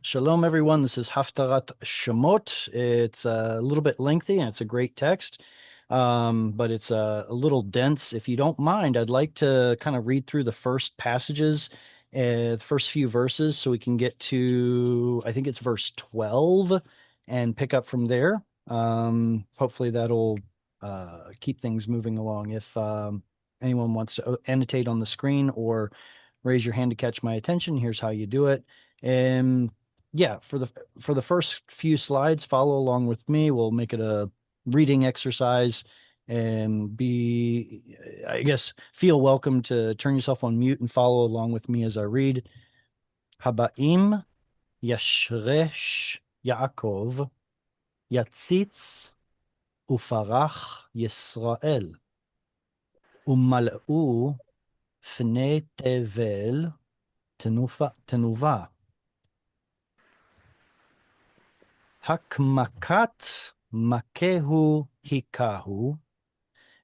Shalom, everyone. This is Haftarah Shemot. It's a little bit lengthy and it's a great text, but it's a little dense. If you don't mind, I'd like to kind of read through the first passages, the first few verses, so we can get to, I think it's verse 12, and pick up from there. Hopefully that'll keep things moving along. If anyone wants to annotate on the screen or raise your hand to catch my attention, here's how you do it. And yeah, for the first few slides, follow along with me. We'll make it a reading exercise and I guess, feel welcome to turn yourself on mute and follow along with me as I read. Habaim yashresh Yaakov yatzitz ufarach Yisrael umal'u fnei tevel tenuva. Hakmakat makehu hikahu,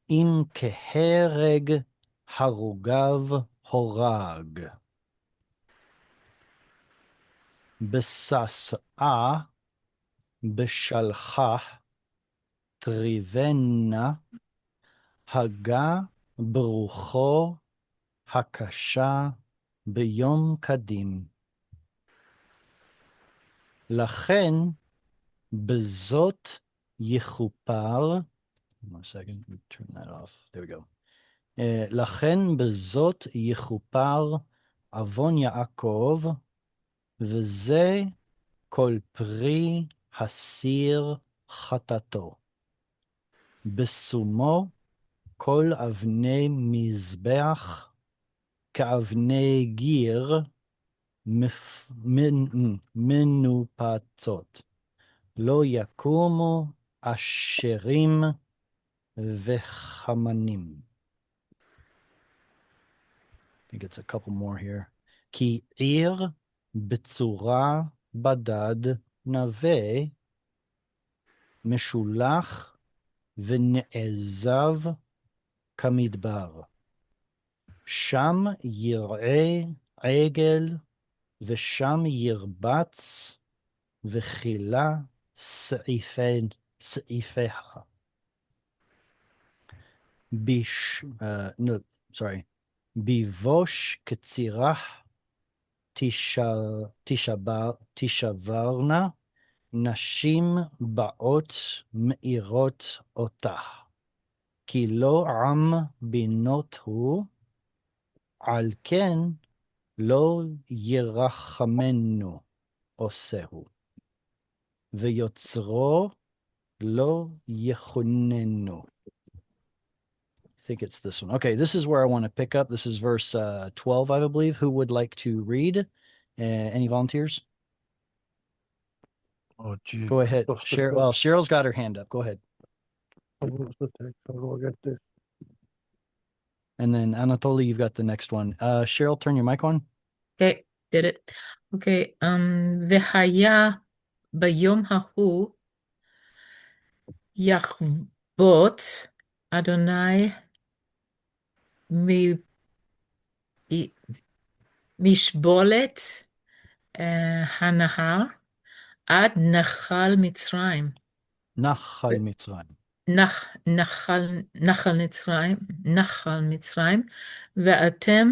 im kehereg harugav horag. Besas'a beshalcha trivena, haga brucho hakasha beyom kadim. Lachen bezot yichupar. 1 second, let me turn that off. There we go. לכן בזאת יכופר עוון יעקב, וזה כל פרי הסיר חטאתו. בשומו כל אבני מזבח כאבני גיר מנופצות. לא יקומו אשרים וחמנים. I think it's a couple more here. כי עיר בצורה בדד נווה, משולח ונעזב כמדבר. שם יראה עגל, ושם ירבץ, וכילה סעיפיה. No, sorry. ביבוש קצירח תשברנה, נשים באות מאירות אותה. כי לא עם בינות הוא, על כן לא ירחמנו עושהו. ויוצרו לא יכוננו. I think it's this one. Okay, this is where I want to pick up. This is verse 12, I believe. Who would like to read? Any volunteers? Oh, geez. Go ahead. Well, Cheryl's got her hand up. Go ahead. How do I get this? And then Anatoly, you've got the next one. Cheryl, turn your mic on. Okay, did it. Okay, והיה ביום ההוא יחבוט אדוני משבולת הנהר עד נחל מצרים. נחל מצרים. נחל מצרים, ואתם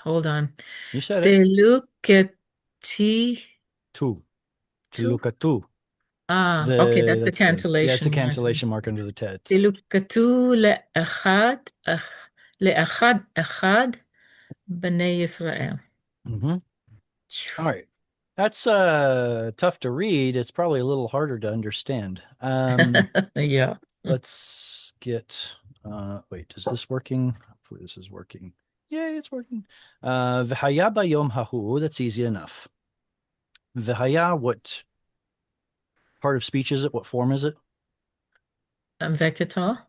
hold on. You said it. Telukatu. Okay, that's a cantillation. Yeah, it's a cantillation mark under the tet. תלוקתו לאחד בני ישראל. All right. That's tough to read. It's probably a little harder to understand. Yeah. Let's get wait, is this working? Hopefully this is working. Yay, it's working. V'haya bayom hahu, that's easy enough. V'haya, what part of speech is it? What form is it? Vekata.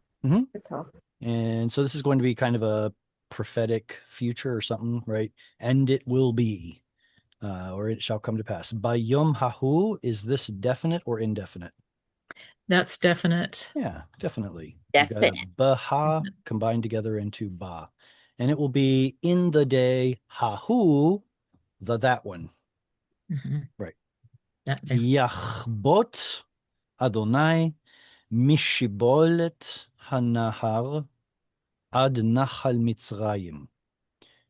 And so this is going to be kind of a prophetic future or something, right? And it will be, or it shall come to pass. Bayom hahu, is this definite or indefinite? That's definite. Yeah, definitely. You got Definite. baha combined together into ba. And it will be in the day hahu, that one. Mhm. Right. That day. Yachbot Adonai mishibolet hanahar ad nachal Mitzrayim.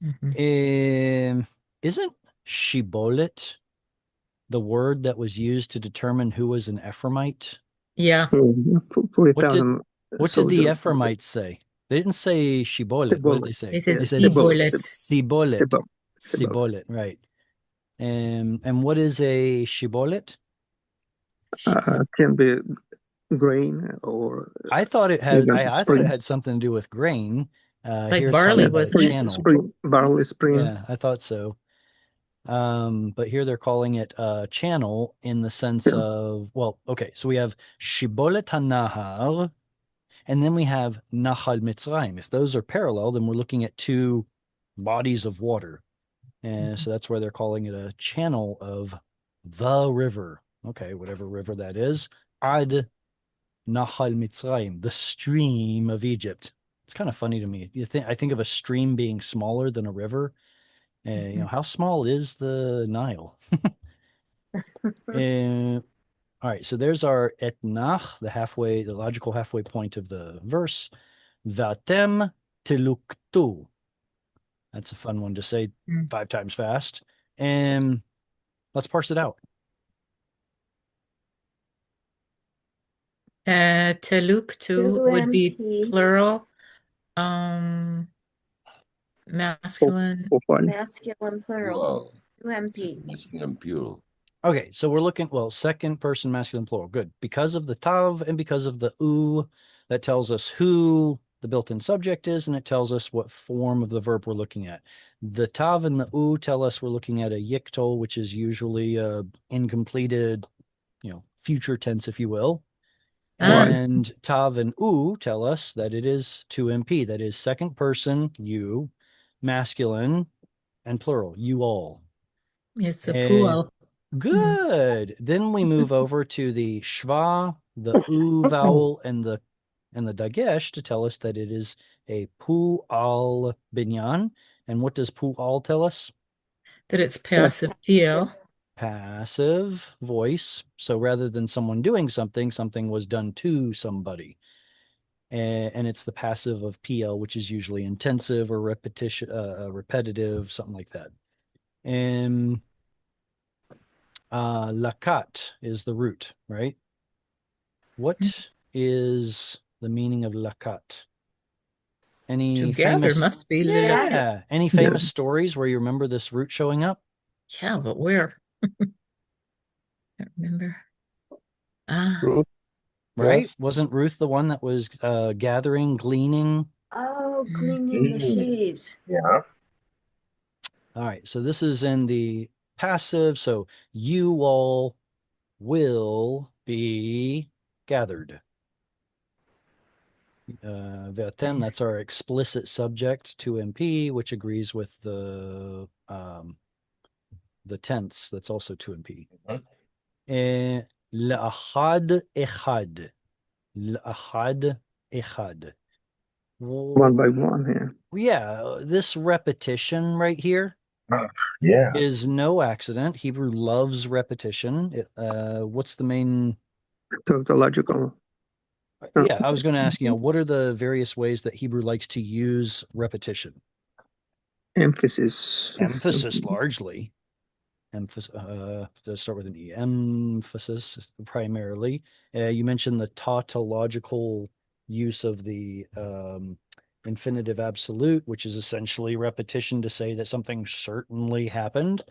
Mhm. Isn't shibolet the word that was used to determine who was an Ephraimite? Yeah. What did 40,000 what did the soldiers. Ephraimites say? They didn't say shibolet. What did Sibboleth. they say? They Yeah, said They said Sibolet. sibolet. Sibboleth. Sibolet, right. And what is a shibolet? Can be grain or I thought it had even I thought it spring. had something to do with grain. Like Here it's barley, talking about a wasn't it? channel. Spring, barley spring. Yeah, I thought so. But here they're calling it a channel in the sense Yeah. of, well, okay, so we have Shibolet HaNahar, and then we have Nahal Mitzrayim. If those are parallel, then we're looking at two bodies of water. And so that's why they're calling it a channel of the river. Okay, whatever river that is. Ad Nahal Mitzrayim, the stream of Egypt. It's kind of funny to me. I think of a stream being smaller than a river. How small is the Nile? Uh, all right, so there's our etnach, the logical halfway point of the verse. Vatem tiluktu. That's a fun one to say Mhm. 5 times fast. And let's parse it out. Teluktu would be plural, um, masculine. Fun. Masculine plural. Wow. 2MP. Masculine plural. Okay, so we're looking, well, second person masculine plural. Good. Because of the tav and because of the u, that tells us who the built-in subject is, and it tells us what form of the verb we're looking at. The tav and the u tell us we're looking at a yikto, which is usually a incompleted, future tense, if you will. Ah, And tav and u tell us that it is 2MP, that is second person, you, masculine, and plural, you all. it's a And pool. good. Then we move over to the schwa, the u vowel, and the dagesh to tell us that it is a pu al binyan. And what does pu al tell us? That it's passive PL. Passive voice. So rather than someone doing something, something was done to somebody. And it's the passive of PL, which is usually intensive or repetitive, something like that. And lakat is the root, right? What is the meaning of lakat? Any Together famous, must be yeah, any Yeah. famous stories where you remember this root showing up? Yeah, but where? Can't remember. Ah, Ruth. Right? Yes. Wasn't Ruth the one that was gathering, gleaning? Oh, cleaning the sheaves. Yeah. All right, so this is in the passive. So you all will be gathered. Ve'atem, that's our explicit subject, 2MP, which agrees with the tense. That's also 2MP. La'achad echad. La'achad echad. One by one here. Yeah, this repetition right here Yeah. is no accident. Hebrew loves repetition. What's the main? Tautological. Yeah, I was going to ask, what are the various ways that Hebrew likes to use repetition? Emphasis. Emphasis largely. Does start with an E. Emphasis primarily. You mentioned the tautological use of the infinitive absolute, which is essentially repetition to say that something certainly happened.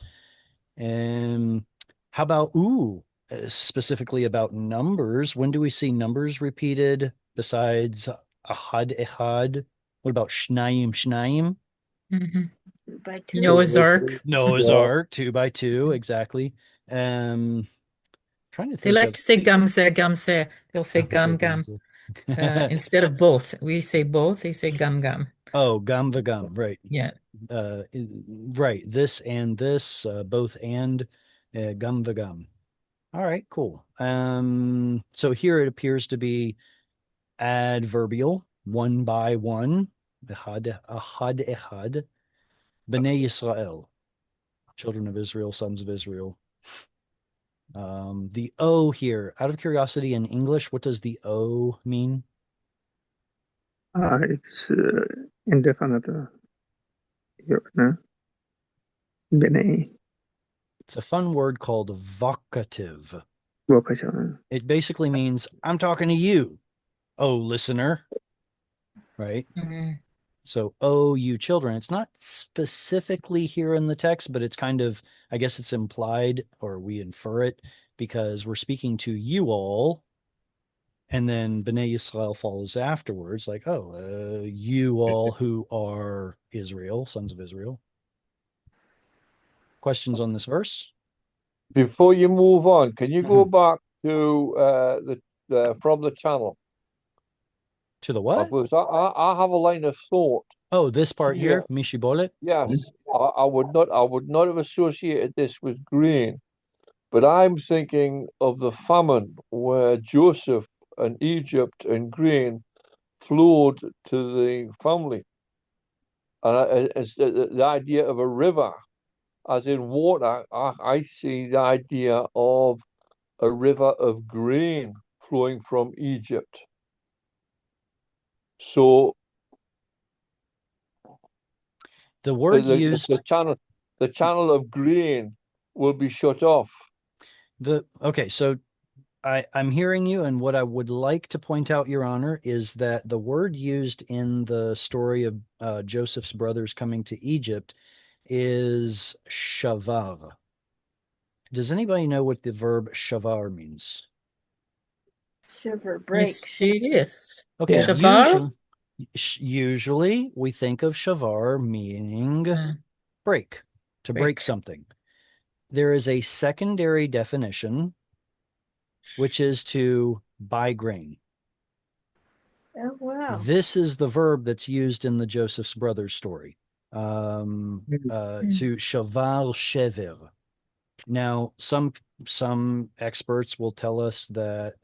And how about specifically about numbers? When do we see numbers repeated besides ahad echad? What about shnayim shnayim? mhm. By 2. Noah's Ark. Noah's Ark, 2 by 2, exactly. Trying to They think like of to say gamse. They'll say gum gum. Instead of both. We say both, they say gum gum. Oh, gum v'gum, right. Yeah. Right. This and this, both and gum v'gum. All right, cool. So here it appears to be adverbial, one by one. Echad, echad. Bnei Yisrael, children of Israel, sons of Israel. The O here, out of curiosity, in English, what does the O mean? It's indefinite. No? Bene. It's a fun word called vocative. Vocation. It basically means, I'm talking to you, oh listener, right? Mhm. So, oh, you children. It's not specifically here in the text, but it's kind of, I guess it's implied or we infer it because we're speaking to you all. And then Bnei Yisrael follows afterwards, like, oh, you all who are Israel, sons of Israel. Questions on this verse? Before you move on, can you go Mhm. back to the from the channel? To the what? Because I have a line of thought Oh, this part here. here, Mishibolet. Yes, I would not have associated this with grain, but I'm thinking of the famine where Joseph and Egypt and grain flowed to the family, and it's the idea of a river, as in water. I see the idea of a river of grain flowing from Egypt. So The word used, the channel of grain will be shut off. okay, so I'm hearing you, and what I would like to point out, Your Honor, is that the word used in the story of Joseph's brothers coming to Egypt is shavar. Does anybody know what the verb shavar means? Shiver, break. Mysterious. Okay, Yeah. Shavar? usually we think of shavar meaning break, to break Break. something. There is a secondary definition, which is to buy grain. Oh, wow. This is the verb that's used in the Joseph's brothers story. To shavar shever. Now, some experts will tell us that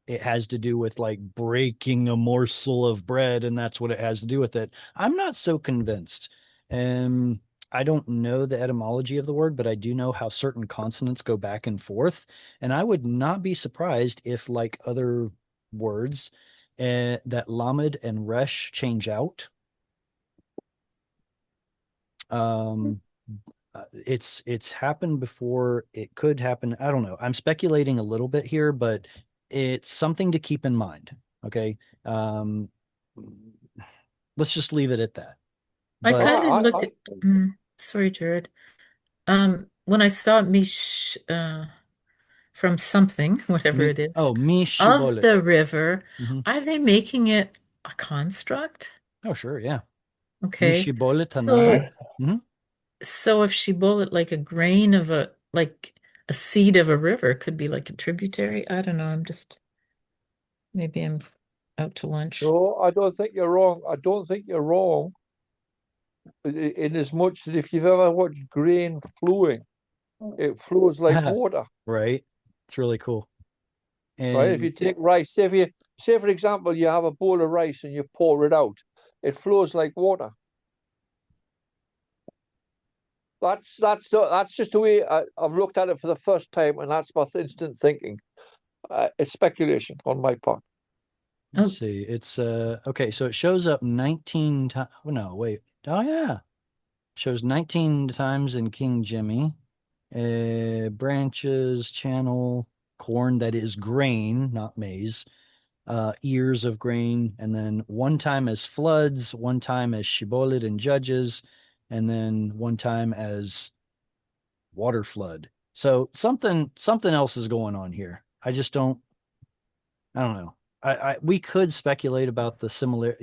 it has to do with like breaking a morsel of bread, and that's what it has to do with it. I'm not so convinced. Um, I don't know the etymology of the word, but I do know how certain consonants go back and forth, and I would not be surprised if, like other words, that lamed and resh change out. Um, it's happened before. It could happen. I don't know. I'm speculating a little bit here, but it's something to keep in mind. Okay. Um, let's just leave it at that. I But kind of looked I at, sorry, Jared. When I saw from something, whatever me, it is, oh, me of shibolet. the river, Hmm. are they making it a construct? Oh, sure. Yeah. Me Okay. shibolet tanai. So Hmm. so if she bullet like a grain of like a seed of a river could be like a tributary. I don't know. Maybe I'm out to lunch. no, I don't think you're wrong. I don't think you're wrong. In as much that if you've ever watched grain flowing, it flows like water, Right. It's really cool. right? If And you take rice, say for example, you have a bowl of rice and you pour it out, it flows like water. That's just the way I've looked at it for the first time, and that's my instant thinking. It's speculation on my part. let's Oh, see. It's okay. So it shows up 19 times. Oh, no, wait. Oh, yeah. Shows 19 times in King Jimmy. Branches, channel, corn that is grain, not maize, ears of grain, and then one time as floods, one time as Shibolet and Judges, and then one time as water flood. So something else is going on here. I don't know. We could speculate about the similar,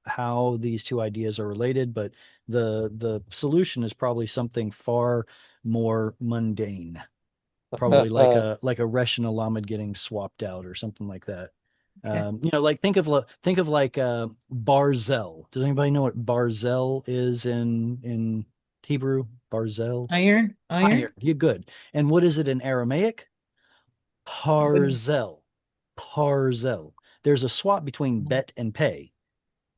how these two ideas are related, but the solution is probably something far more mundane. Probably like a Resh and a Lamed getting swapped out or something like that. okay. Like think of like Barzel. Does anybody know what Barzel is in Hebrew? Barzel? Iron? Iron. You're good. And what is it in Aramaic? Parzel. Parzel. There's a swap between bet and pay.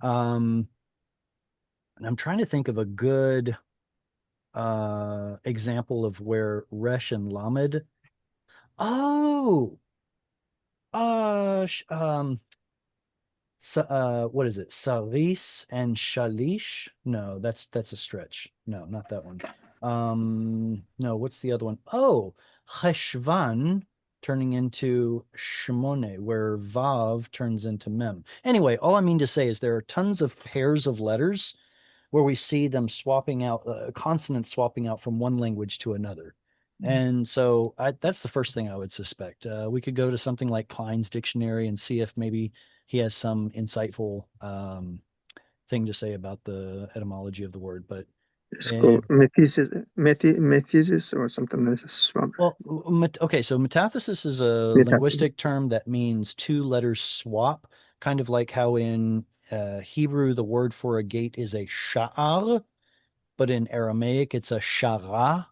And I'm trying to think of a good example of where Resh and Lamed. Oh, what is it? Saris and Shalish? No, that's a stretch. No, not that one. No, what's the other one? Oh, Cheshvan turning into Shmone, where Vav turns into Mem. Anyway, all I mean to say is there are tons of pairs of letters where we see them swapping out consonants swapping out from one language to another. And so that's the first thing I would suspect. We could go to something like Klein's dictionary and see if maybe he has some insightful thing to say about the etymology of the word. But It's called metathesis or something like that. well, okay, so metathesis is a Metathesis. linguistic term that means two letters swap, kind of like how in Hebrew the word for a gate is a sha'ar, but in Aramaic it's a shara.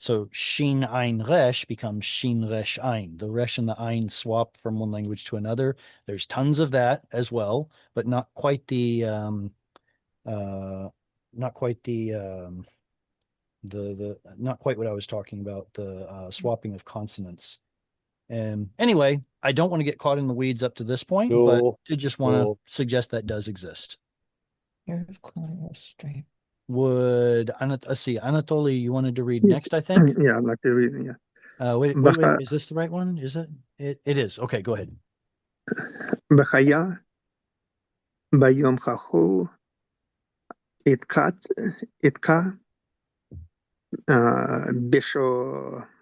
So shin ein resh becomes shin resh ein. The resh and the ein swap from one language to another. There's tons of that as well, but not quite the not quite the not quite what I was talking about, the swapping of consonants. And anyway, I don't want to get caught in the weeds up to this point, but No, did just want no. to suggest that does exist. Stream. Would let's see, Anatoly, you wanted to read next, I think. Yeah, I'd like to read. Yeah. Wait, is this the right one? Is it? It is. Okay, go ahead. B'chaya bayom chahu itka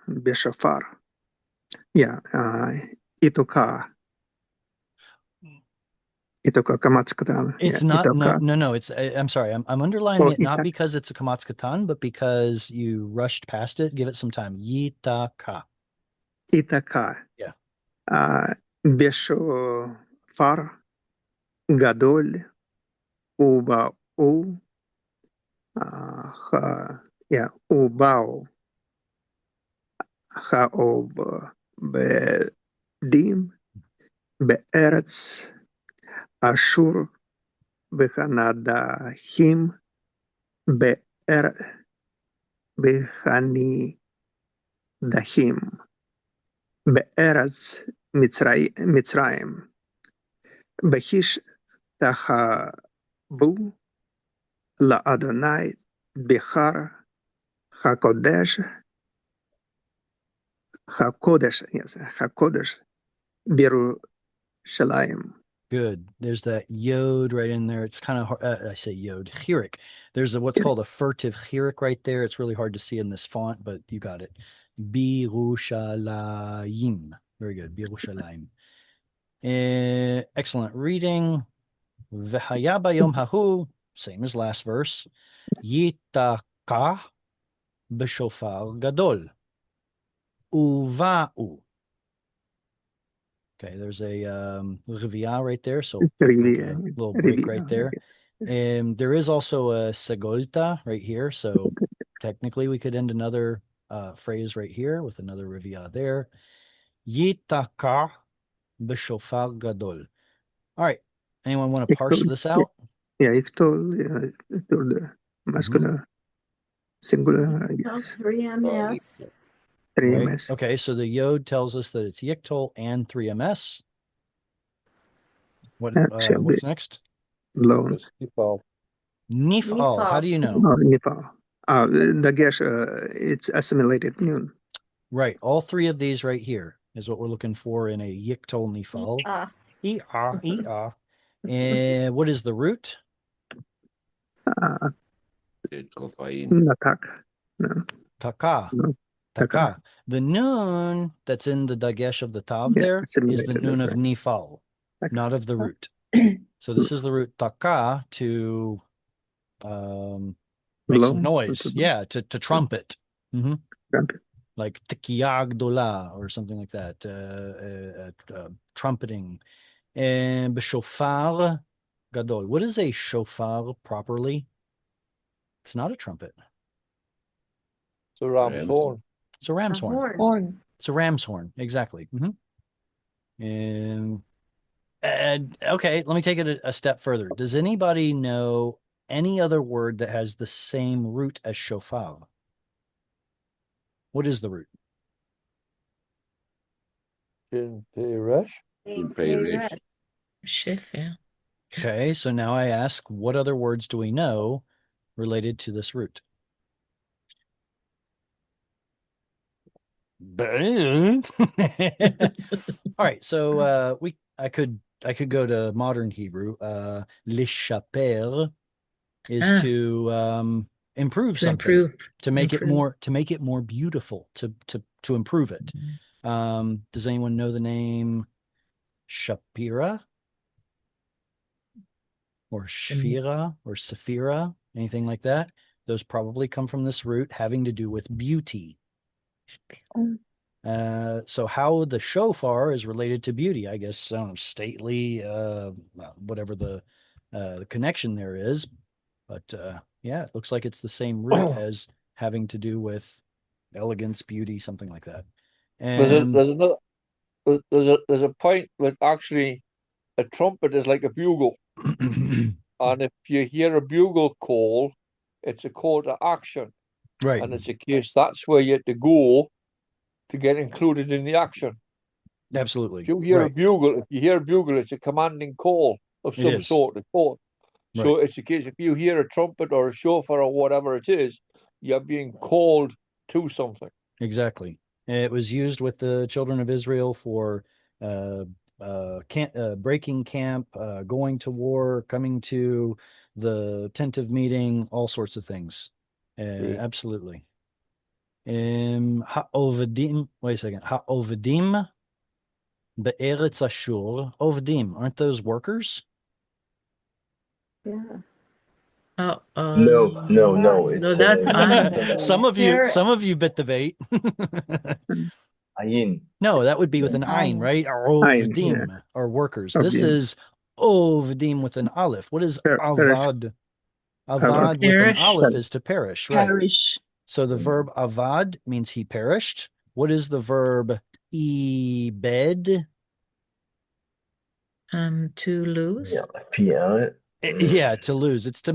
bishofar. Yeah, itoka. Itoka kamatzkatan. It's Yeah, not itoka. no. It's I'm sorry. I'm underlining Oh, it not because it's a kamatskatan, but because you rushed past it. Give it some time. Yitaka. Itaka. Yeah. Bishofar gadol uba u yeah, ubao haob bedim be'eretz ashur behanadahim behanidahim be'eretz Mitzrayim behish tahabu la Adonai bihar hakodesh yes, hakodesh Birushalayim. Good. There's that yod right in there. It's kind of hard. I say yod, chirik. There's what's called a furtive chirik right there. It's really hard to see in this font, but you got it. Birushalayim. Very good. Birushalayim. Excellent reading. V'haya bayom hahu, same as last verse. Yitaka b'shofar gadol. Uva'u. Okay, there's a rivia right there, so make a little break right there. And there is also a segolta right here, so technically we could end another phrase right here with another rivia there. Yitaka b'shofar gadol. All right, anyone want to parse this out? Yeah, Iktol, the masculine singular, yes. 3MS. 3MS. Right. Okay, so the yod tells us that it's yiktol and 3ms. What's next? Loan. It's Nifal. Nifal. How do you know? Nifal. The gesh, it's assimilated noon. Right. All three of these right here is what we're looking for in a yiktol nifal. And what is the root? Natak. No. Taka. No. Taka. The noon that's in the dagesh of the tav there is the noon of nifal, not of the root. So this is the root taka to make some noise. Yeah, to trumpet. Trumpet. Like tikiyagdola or something like that. Trumpeting. And b'shofar gadol. What is a shofar properly? It's not a trumpet. It's a ram's horn. It's a ram's horn. Horn. It's a ram's horn, exactly. And okay, let me take it a step further. Does anybody know any other word that has the same root as shofar? What is the root? In Peresh. In Parish. Schiff, yeah. Okay, so now I ask, what other words do we know related to this root? All right, so I could go to modern Hebrew. Lishaper is Ah, to improve to something, improve. to make it Improve. more beautiful, to improve it. Does anyone know the name Shapira or Shfira or Saphira, anything like that? Those probably come from this root having to do with beauty. So how the shofar is related to beauty, I guess, I don't know, stately, whatever the connection there is. But yeah, it looks like it's the same root as having to do with elegance, beauty, something like that. And There's a point that actually a trumpet is like a bugle, and if you hear a bugle call, it's a call to action, right, and it's a case that's where you have to go to get included in the action. If absolutely, you hear a right, bugle, it's a commanding call of it some is, sort. right, So it's a case if you hear a trumpet or a shofar or whatever it is, you're being called to something. exactly. It was used with the children of Israel for uh, breaking camp, going to war, coming to the tent of meeting, all sorts of things. Great. Absolutely. Ha'ovedim, wait a second. Ha'ovedim be'eretz Ashur. Ovedim, aren't those workers? Yeah. Oh, No, no, no. no, It's that's I. some of you bit the bait. Ayin. No, that would be with an ein, Ein. right? Ein, yeah, Ovdim are workers. of This the is ovdim with an aleph. What is Perish, avad? Avad, Avad with an Perish. aleph is to perish, right? Parish. So the verb avad means he perished. What is the verb ibed? To lose. Yeah, PR. Yeah, to lose. It's to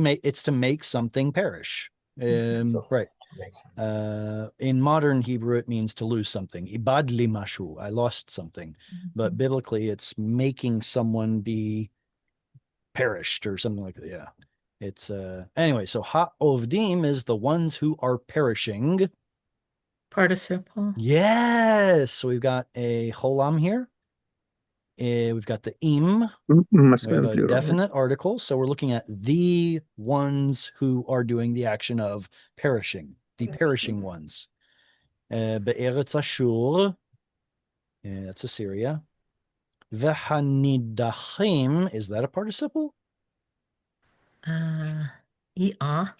make something perish. So Right. makes sense. In modern Hebrew, it means to lose something. Ibadli mashu, I lost something. But biblically, it's making someone be perished or something like that. Yeah. It's anyway, so ha'ovdim is the ones who are perishing. Participle. Yes. So we've got a cholam here. We've got the im. We have masculine a plural. definite article. So we're looking at the ones who are doing the action of perishing, the perishing ones. Be'eretz Ashur, that's Assyria. Vehanidachim, is that a participle? Ia.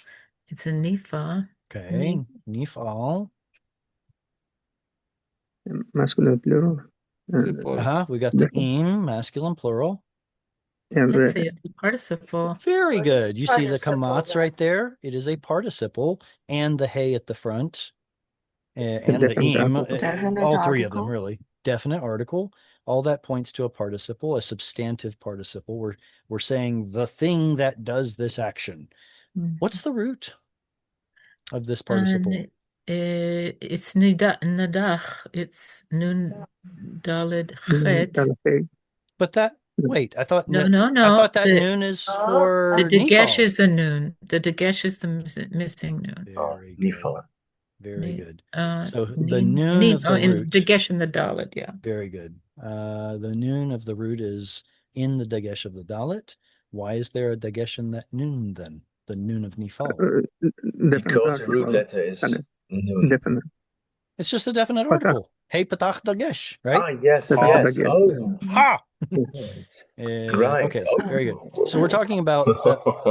It's a nifa. Okay. Nifal. Masculine plural. We got the im, masculine plural. And It's a participle. Very What is good. You see the participle kamatz then? right there? It is a participle, and the hey at the front, a and the definite im, article. Definite all three of them article. really. Definite article. All that points to a participle, a substantive participle. We're saying the thing that does this action. What's the root of this participle? And it's nadach. It's nun dalid chet. But that wait, I thought No, that no, no. noon is Oh, for The dagesh Nifal. is a noon. The dagesh is the missing noon. Very good. Nifal. Very good. Uh, So the noon of the in root. dagesh and the dalet, yeah. Very good. The noon of the root is in the dagesh of the dalet. Why is there a dagesh in that noon then? The noon of Nifal. Definite Because the root article. letter is nun. Definite. It's just a definite Patach. article. Hey patach dagesh, right? Yes, Patach yes. dagesh. Oh, Ha! right. Okay, very good. Oh. So we're talking about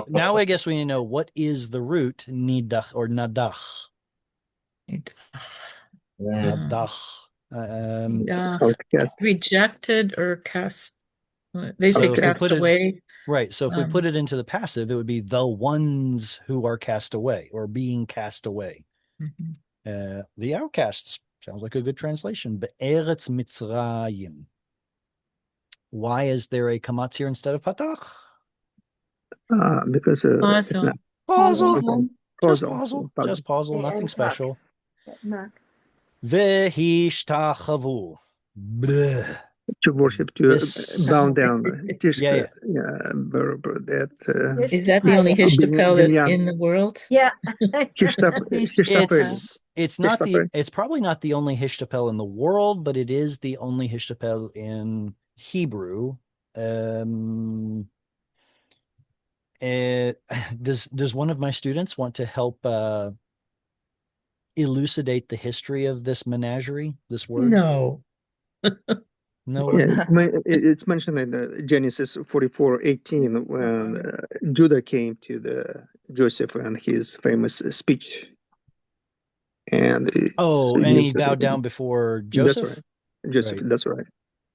now. I guess we need to know what is the root nidach or nadach. Nadach. Outcast. Rejected or cast. They say So if we cast put it away. right, so if we put it into the passive, it would be the ones who are cast away or being cast away. Mhm. The outcasts Sounds like a good translation. Be'eretz Mitzrayim. Why is there a kamatz here instead of patach? Because it's Also, not Pausal. Just puzzle. pausal. Just pausal. Nothing And special. Mark. Vehishtachavu. Bleh. To worship, to This. bow down. Yeah. Verb that is that the only Yes. Hishtapel in the world? Yeah. Hishtapel. It's probably not the only Hishtapel in the world, but it is the only Hishtapel in Hebrew. Does one of my students want to help elucidate the history of this menagerie, this word? No. No one? It's mentioned in Genesis 44:18 when Judah came to the Joseph and his famous speech. And and he bowed down before Joseph? That's right. Joseph, Right. that's right.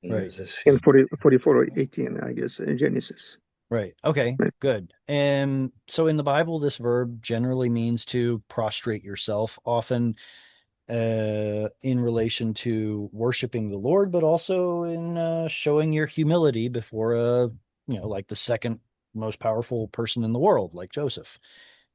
Right. In 44:18, I guess, in Genesis. Right. Okay, Right. good. And so in the Bible, this verb generally means to prostrate yourself, often in relation to worshiping the Lord, but also in showing your humility before like the second most powerful person in the world, like Joseph.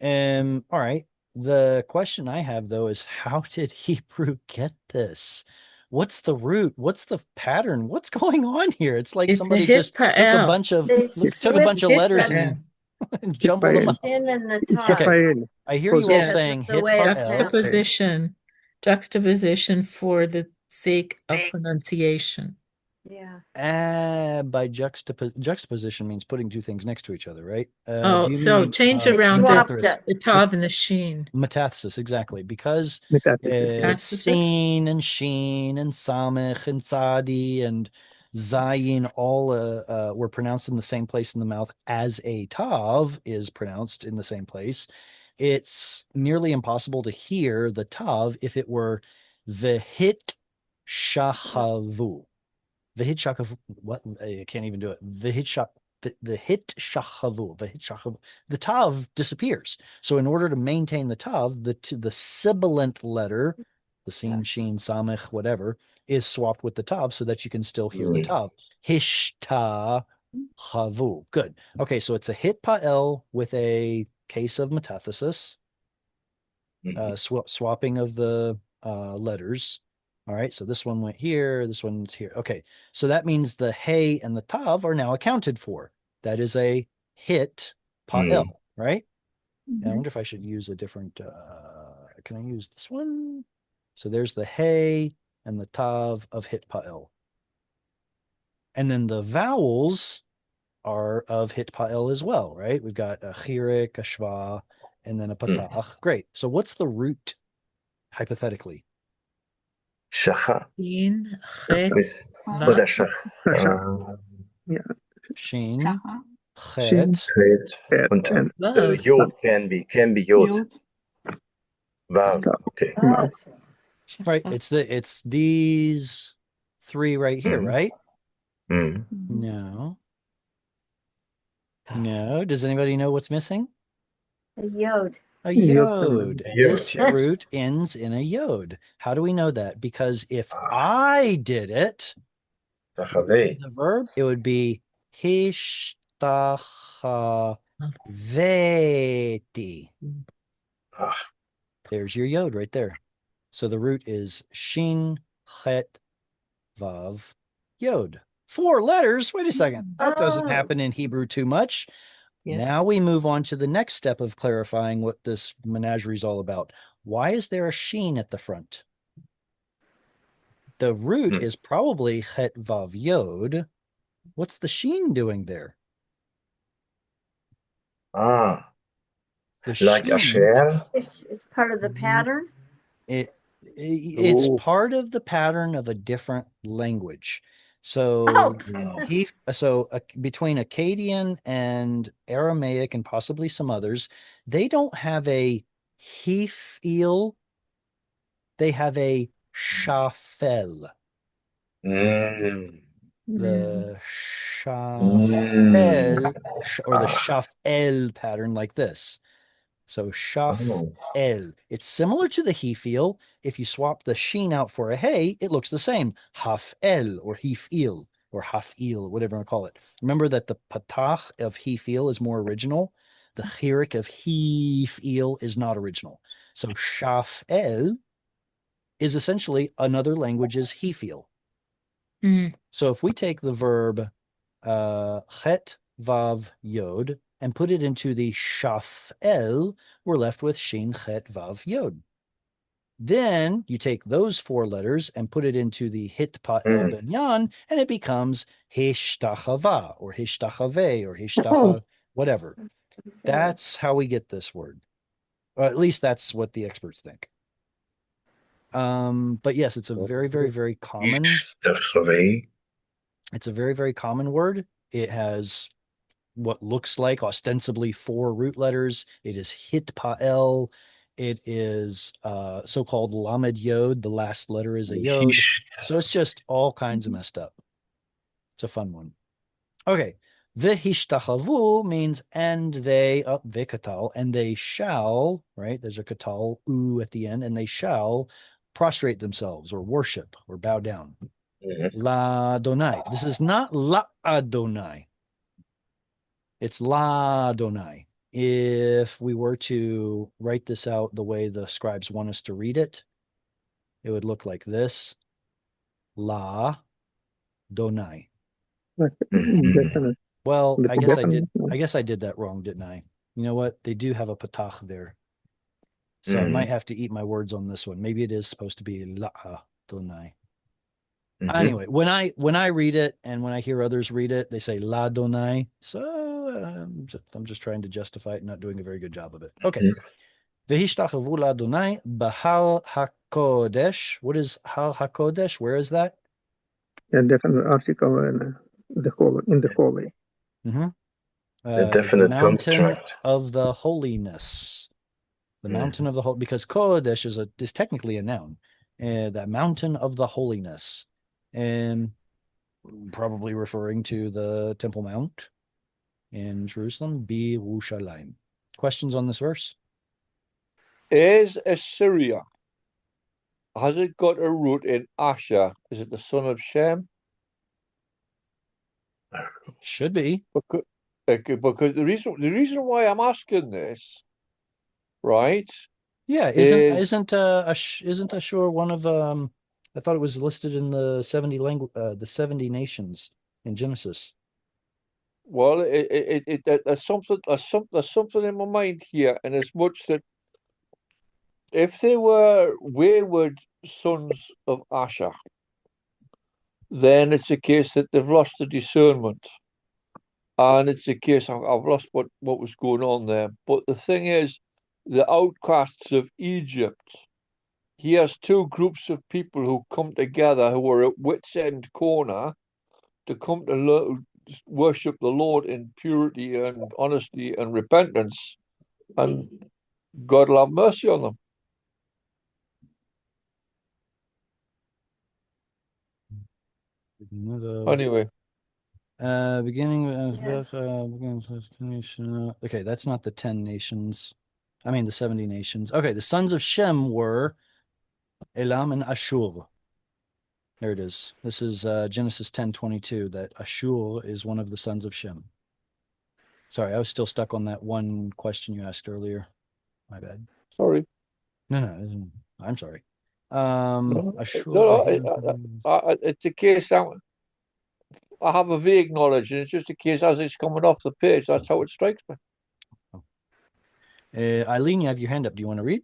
All right. The question I have though is how did Hebrew get this? What's the root? What's the pattern? What's going on here? It's like It's somebody the just took a Hitpael. bunch of They took a bunch of switched letters Hitpael. and jumbled them Hitpael. up. Shin and the top. Okay. I hear you all Yeah. saying That's the way it's Hitpael. Juxtaposition for the sake of pronunciation. Yeah. By juxtaposition means putting two things next to each other, right? Oh, Do you so mean change They around swapped metathesis? it. the tav and the sheen. Metathesis, exactly. Because Metathesis. seen and sheen and samech and tzadi and zayin all were pronounced in the same place in the mouth as a tav is pronounced in the same place. It's nearly impossible to hear the tav if it were vehit shahavu. Vihit shakavu. What? I can't even do it. Vihit shak. The hit shachavu. The tav disappears. So in order to maintain the tav, the sibilant letter, the sin, sheen, samech, whatever, is swapped with the tav so that you can still hear the tav. Hishta chavu. Good. Okay, so it's a hit pa'el with a case of metathesis, swapping of the letters. All right, so this one went here, this one's here. Okay, so that means the hey and the tav are now accounted for. That is a hit pa'el, right? I wonder if I should use a different, can I use this one? So there's the hey and the tav of hit pa'el. And then the vowels are of hit pa'el as well, right? We've got a chirik, a shva, and then a patach. Great. So what's the root, hypothetically? Shacha. Sheen, chet, What vav. a shach. Shin, Shin, chet, Het, Und and Vav. Yod can be Yod. Vav. Okay. Vav. right? It's these three right here, right? No. Does anybody know what's missing? A yod. A Yod. yod. This Yes. root ends in a yod. How do we know that? Because if I did it, Tachavei. the verb, it would be hishtachaveti. There's your yod right there. So the root is shin, chet, vav, yod. 4 letters. Wait a second. That doesn't happen in Hebrew too much. Yes. Now we move on to the next step of clarifying what this menagerie is all about. Why is there a sheen at the front? The root is probably chet vav yod. What's the sheen doing there? The Like sheen, Asher. It's part of the pattern. it's part of the pattern of a different language. So Oh, between Akkadian and Aramaic and possibly some others, they don't have a hefil, they have a shafel. The shafel or the shafel pattern like this. So shaf Oh. el. It's similar to the he feel. If you swap the sheen out for a hey, it looks the same. Haf el or hif il or haf il, whatever you want to call it. Remember that the patach of he feel is more original. The chirik of he feel is not original. So shaf el is essentially another language's he feel. Mm. So if we take the verb chet vav yod and put it into the shaf el, we're left with shin chet vav yod. Then you take those four letters and put it into the hit pa el Mm. ben yan, and it becomes hishtachava or hishtachave or hishtacha, whatever. That's how we get this word. Or at least that's what the experts think. But yes, it's a very, very, very common. Ishtachavé. It's a very, very common word. It has what looks like ostensibly four root letters. It is hit pa'el. It is so-called lamed yod. The last letter is a yod. So it's just all kinds of messed up. It's a fun one. Okay. V'hishtachavu means and they, v'katal, and they shall, right? There's a katal, u at the end, and they shall prostrate themselves or worship or bow down. Mhm. La Adonai. This is not La Adonai. It's La Adonai. If we were to write this out the way the scribes want us to read it, it would look like this. La Donai. Definitely. Well, I guess I did. Definitely. I guess I did that wrong, didn't I? You know what? They do have a patach there. So I Mhm. might have to eat my words on this one. Maybe it is supposed to be La Donai. Mhm. Anyway, when I read it and when I hear others read it, they say La Donai. So I'm just trying to justify it and not doing a very good job of it. Okay. Mhm. V'hishtachavu la'Adonai b'hal hakodesh. What is hal hakodesh? Where is that? A definite article in the holy. Mm-hmm. A The definite mountain construct. of the holiness. The Mhm. mountain of the whole, because kodesh is technically a noun. The mountain of the holiness, and probably referring to the Temple Mount in Jerusalem, Birushalayim. Questions on this verse? Is Assyria, has it got a root in Asher? Is it the son of Shem? Should be. Because the reason why I'm asking this, right, Yeah, is isn't Ashur one of I thought it was listed in the 70 nations in Genesis. well, there's something in my mind here, and as much that if they were wayward sons of Asher, then it's a case that they've lost the discernment. And it's a case I've lost what was going on there. But the thing is, the outcasts of Egypt, he has two groups of people who come together who are at wits' end corner to come to worship the Lord in purity and honesty and repentance, and God will have mercy on them. Anyway, Beginning Yeah. okay, that's not the 10 nations. I mean the 70 nations. Okay, the sons of Shem were Elam and Ashur. There it is. This is Genesis 10:22 that Ashur is one of the sons of Shem. Sorry, I was still stuck on that one question you asked earlier. My bad. sorry. No, I'm sorry. No, Ashur. no, it's a case I have a vague knowledge, and it's just a case as it's coming off the page. That's how it strikes me. Eileen, you have your hand up. Do you want to read?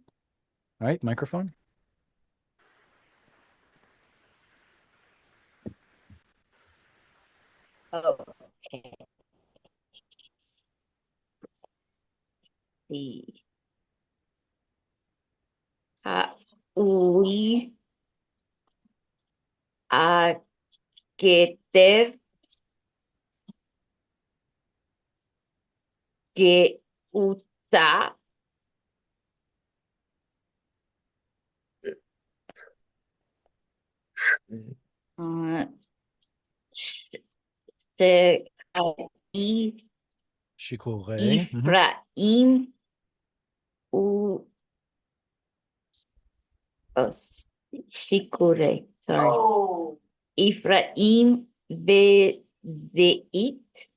All right, microphone. Okay. See. We are keter que uta Shai Shikorei. Ephraim Oh, Shikure. Sorry. Ephraim וזית,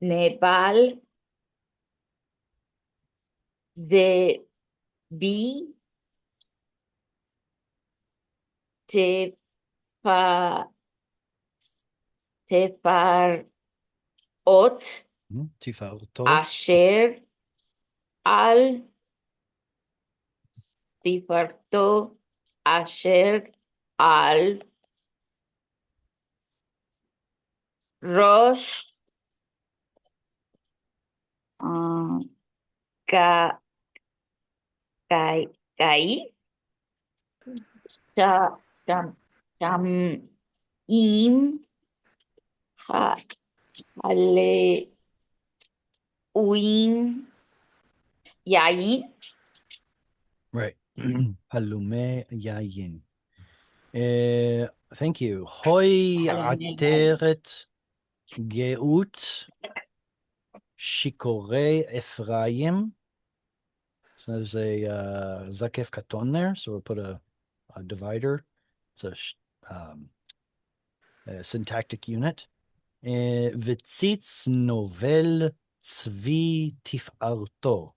נבל, זבי, תפ- תפרעות, Tifarto. אשר על תפארתו, אשר על ראש גיא, שמים הלאויים יין. Right. Halume yayin. Thank you. Hoi Halume ateret geut shikore Ephraim. So there's a zakef katon there. So we'll put a divider. It's a syntactic unit. Vitzitz novel tzvi tif'arto.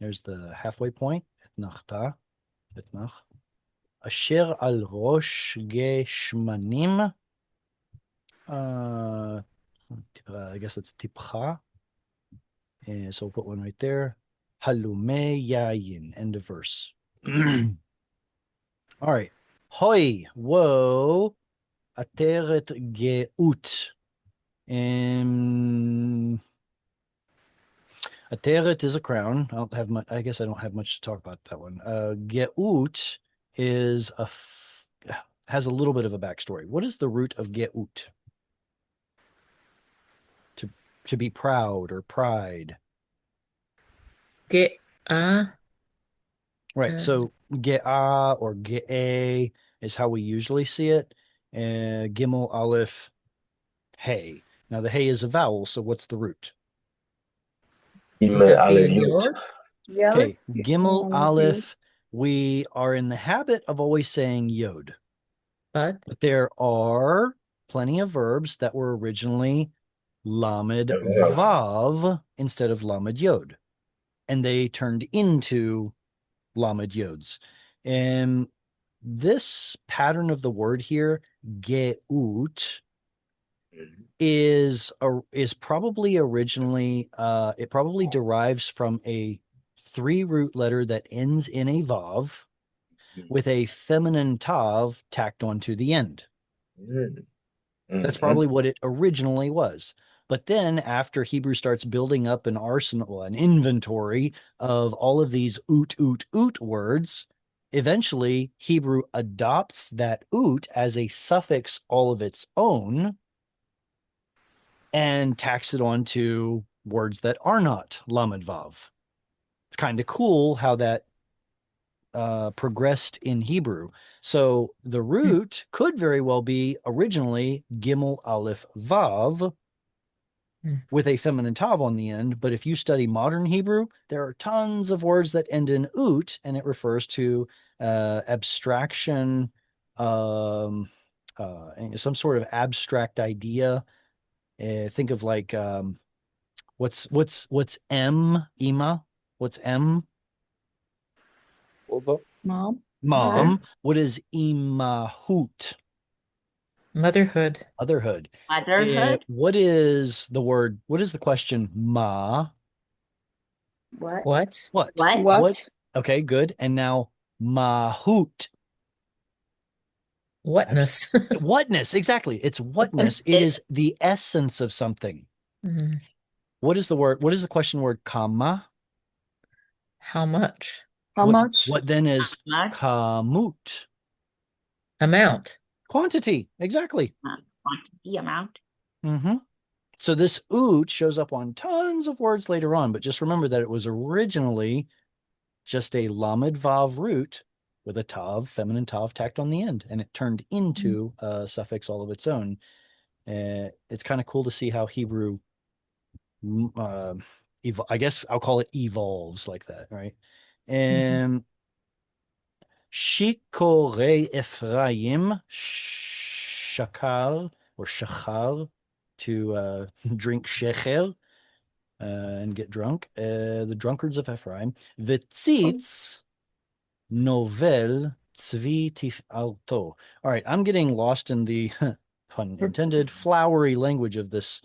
There's the halfway point. Etnachta. Etnach. Asher al rosh geshmanim. I guess it's tipcha. So we'll put one right there. Halume yayin. End of verse. All right. Hoi, whoa, ateret geut. Ateret is a crown. I don't have much. I guess I don't have much to talk about that one. Geut is has a little bit of a backstory. What is the root of geut? To be proud or pride. Get Right. So ge'a or ge'e is how we usually see it. Gimel aleph hey. Now the hey is a vowel, so what's the root? would that be a Hallelujah. yod? Okay, Gimel aleph. We are in the habit of always saying yod, But but there are plenty of verbs that were originally lamed vav instead of lamed yod, and they turned into lamed yods. And this pattern of the word here, geut, is probably originally it probably derives from a 3 root letter that ends in a vav with a feminine tav tacked onto the end. That's probably what it originally was. But then after Hebrew starts building up an arsenal, an inventory of all of these ut words, eventually Hebrew adopts that ut as a suffix all of its own and tacks it onto words that are not lamed vav. It's kind of cool how that progressed in Hebrew. So the root could very well be originally gimel aleph vav with a feminine tav on the end. But if you study modern Hebrew, there are tons of words that end in ut, and it refers to abstraction, some sort of abstract idea. Think of like what's M, Ima? What's M? mom, Mom. What is imahut? motherhood. Motherhood. Motherhood. What is the word? What is the question? Ma. What? What? What? Okay, good. And now mahut. Whatness. Whatness. Exactly. It's whatness. It is the essence of something. Mhm. What is the word? What is the question word? Kama. How much? What then is Much. kamut? Amount. Quantity. Exactly. Quantity, amount. So this ut shows up on tons of words later on, but just remember that it was originally just a lamed vav root with a tav, feminine tav tacked on the end, and it turned into a suffix all of its own. It's kind of cool to see how Hebrew I guess I'll call it evolves like that, right? Mhm. And Shikorei Ephraim Shakar or Shachar to drink shecher and get drunk. The drunkards of Ephraim. V'tzitz novel tzvi tif'alto. All right, I'm getting lost in the pun intended flowery language of this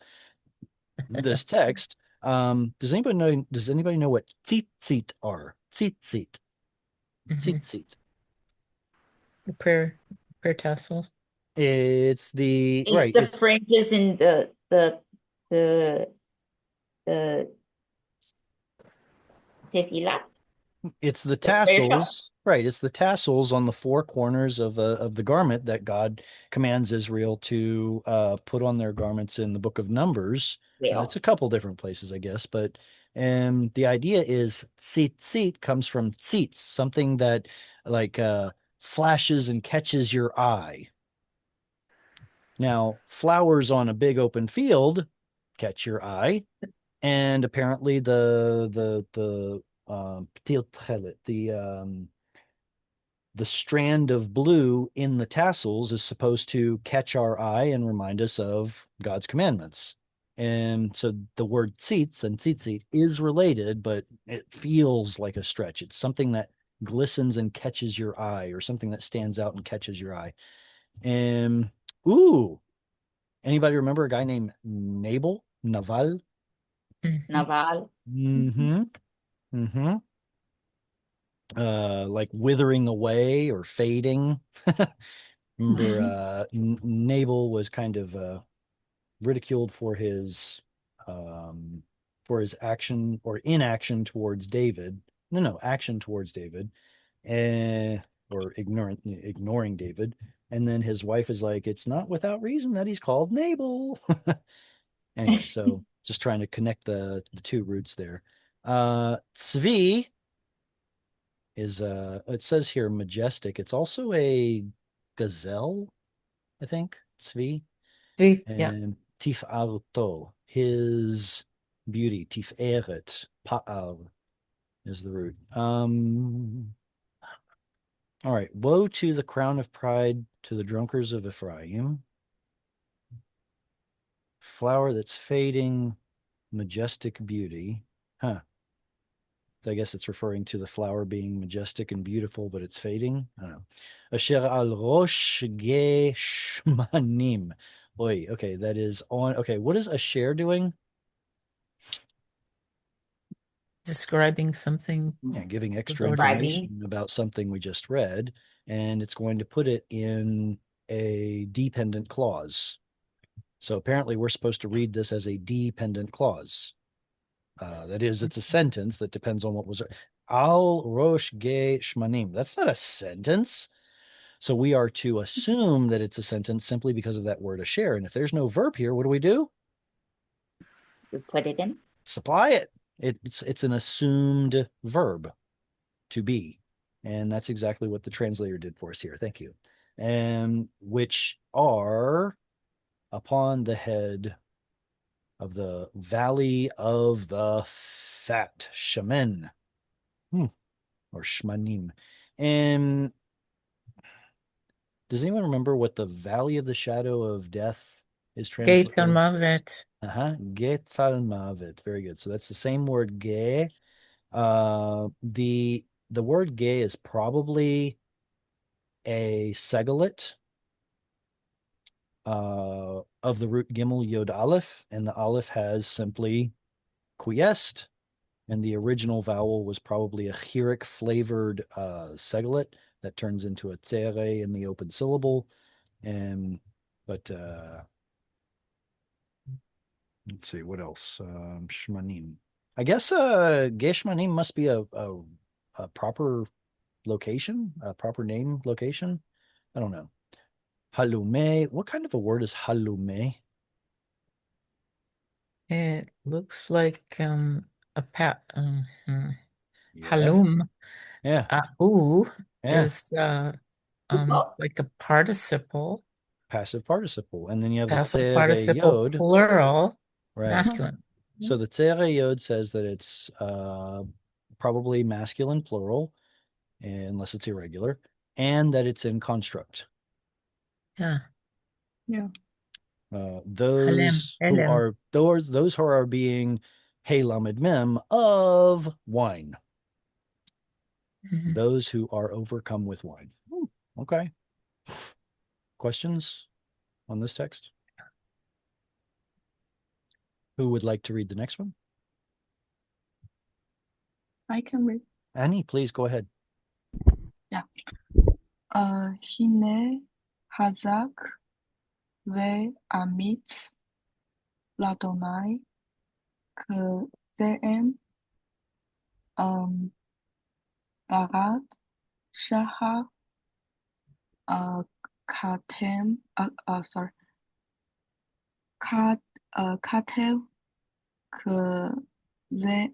text. Does anybody know what tzitzit are? Tzitzit. Mhm. Tzitzit. The prayer tassels. It's the It's right. the It's fringes in the tefillah, it's the the prayer shawl. tassels, right? It's the tassels on the four corners of the garment that God commands Israel to put on their garments in the book of Numbers. It's a couple different places, I guess, but the idea is tzitzit comes from tzitz, something that like flashes and catches your eye. Now, flowers on a big open field catch your eye, and apparently the strand of blue in the tassels is supposed to catch our eye and remind us of God's commandments. And so the word tzitz and tzitzit is related, but it feels like a stretch. It's something that glistens and catches your eye, or something that stands out and catches your eye. And ooh, anybody remember a guy named Nabal? Naval? Mhm. Naval. Mm-hmm. Mm-hmm. Like withering away or fading. Remember, Nabal was kind of ridiculed for his action or inaction towards David. No, action towards David, or ignoring David. And then his wife is like, "It's not without reason that he's called Nabal." Anyway, so just trying to connect the two roots there. Tzvi is it says here majestic. It's also a gazelle, I think. Tzvi. Yeah. And tif'arto, his beauty. Tif'eret, pa'al is the root. All right. Woe to the crown of pride, to the drunkards of Ephraim. Flower that's fading, majestic beauty. Huh. I guess it's referring to the flower being majestic and beautiful, but it's fading. I don't know. Asher al rosh ge shmanim. Oi, okay, that is on. Okay, what is Asher doing? Describing something Yeah, giving was extra already information about something we just read, and it's going to put it in a dependent clause. So apparently, we're supposed to read this as a dependent clause. That is, it's a sentence that depends on what was al rosh ge shmanim. That's not a sentence. So we are to assume that it's a sentence simply because of that word asher. And if there's no verb here, what do? You put it in. Supply it. It's an assumed verb, to be. And that's exactly what the translator did for us here. Thank you. And which are upon the head of the valley of the fat, Shemen, or Shmanim. And does anyone remember what the valley of the shadow of death is Gate translated al as? Mavet. Ge tzalmavet. Very good. So that's the same word ge. The word ge is probably a seglet of the root gimel yod aleph, and the aleph has simply quiesced, and the original vowel was probably a chirik flavored seglet that turns into a tzere in the open syllable. And but let's see what else. Shmanim. I guess Geshmanim must be a proper location, a proper name location. I don't know. Halume. What kind of a word is halume? It looks like a pat. Yeah. Halum. Yeah. Ooh Yeah. is like a participle, Passive participle. And then you have the passive tere participle yod. plural, Right. masculine. So the Tzere Yod says that it's probably masculine plural, unless it's irregular, and that it's in construct. Yeah. Those who Helem. are those who are being hey lamed mem of wine. Mhm. Those who are overcome with wine. Okay. Questions on this text? Who would like to read the next one? I can read. Annie, please go ahead. הנה חזק ואמיץ לאדוני כזעם ברד שחר כתב sorry כתב כזעם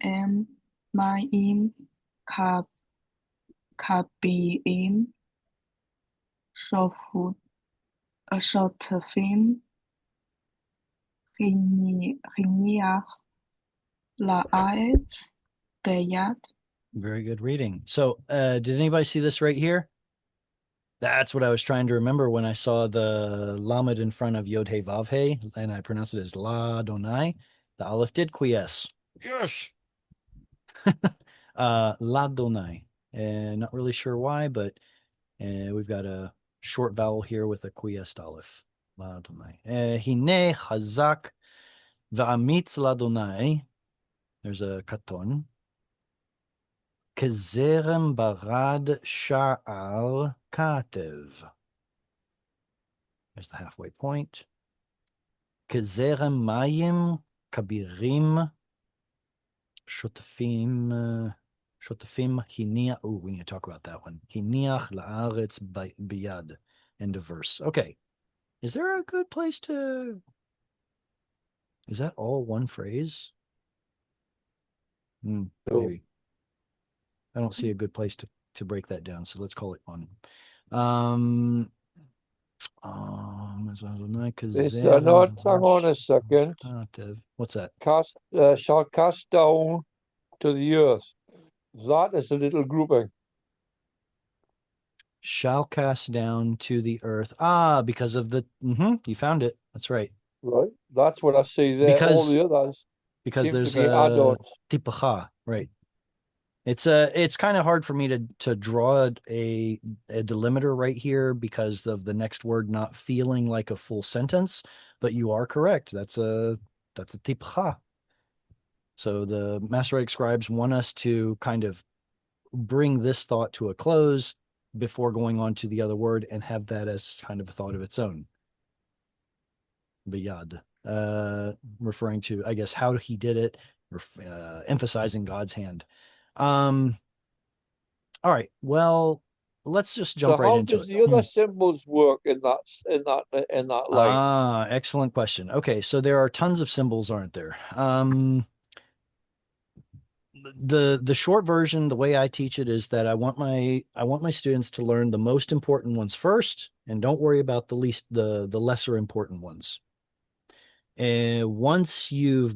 מים כבירים שוטפים הניח לארץ ביד. Very good reading. So, did anybody see this right here? That's what I was trying to remember when I saw the lamed in front of Yod He Vav He, and I pronounced it as La Donai. The aleph did quiesce. Yes. La Donai. Not really sure why, but we've got a short vowel here with a quiesced aleph. La Donai. Hine chazak va'amitz La Donai. There's a katon. Kezerem barad sha'al katev. There's the halfway point. Kezerem mayim kabirim shotafim hiniach. Oh, we need to talk about that one. Hiniach la'aretz biyad. End of verse. Okay. Is there a good place to... Is that all one phrase? No. Maybe. I don't see a good place to break that down, so let's call it one. It's not. Hang on a second. What's that? Shall cast down to the earth. That is a little grouping. Shall cast down to the earth. Because of the... you found it. That's right. Right. That's what I see there. All the others because seem there's to be add-ons. tipacha, right? It's kind of hard for me to draw a delimiter right here because of the next word not feeling like a full sentence, but you are correct. That's a tipacha. So the Masoretic scribes want us to kind of bring this thought to a close before going on to the other word and have that as kind of a thought of its own. Biyad, referring to, I guess, how he did it, emphasizing God's hand. All right. Well, let's just jump right into it. So how does the other symbols work in that line? Excellent question. Okay, so there are tons of symbols, aren't there? The short version, the way I teach it, is that I want my students to learn the most important ones first, and don't worry about the lesser important ones. And once you've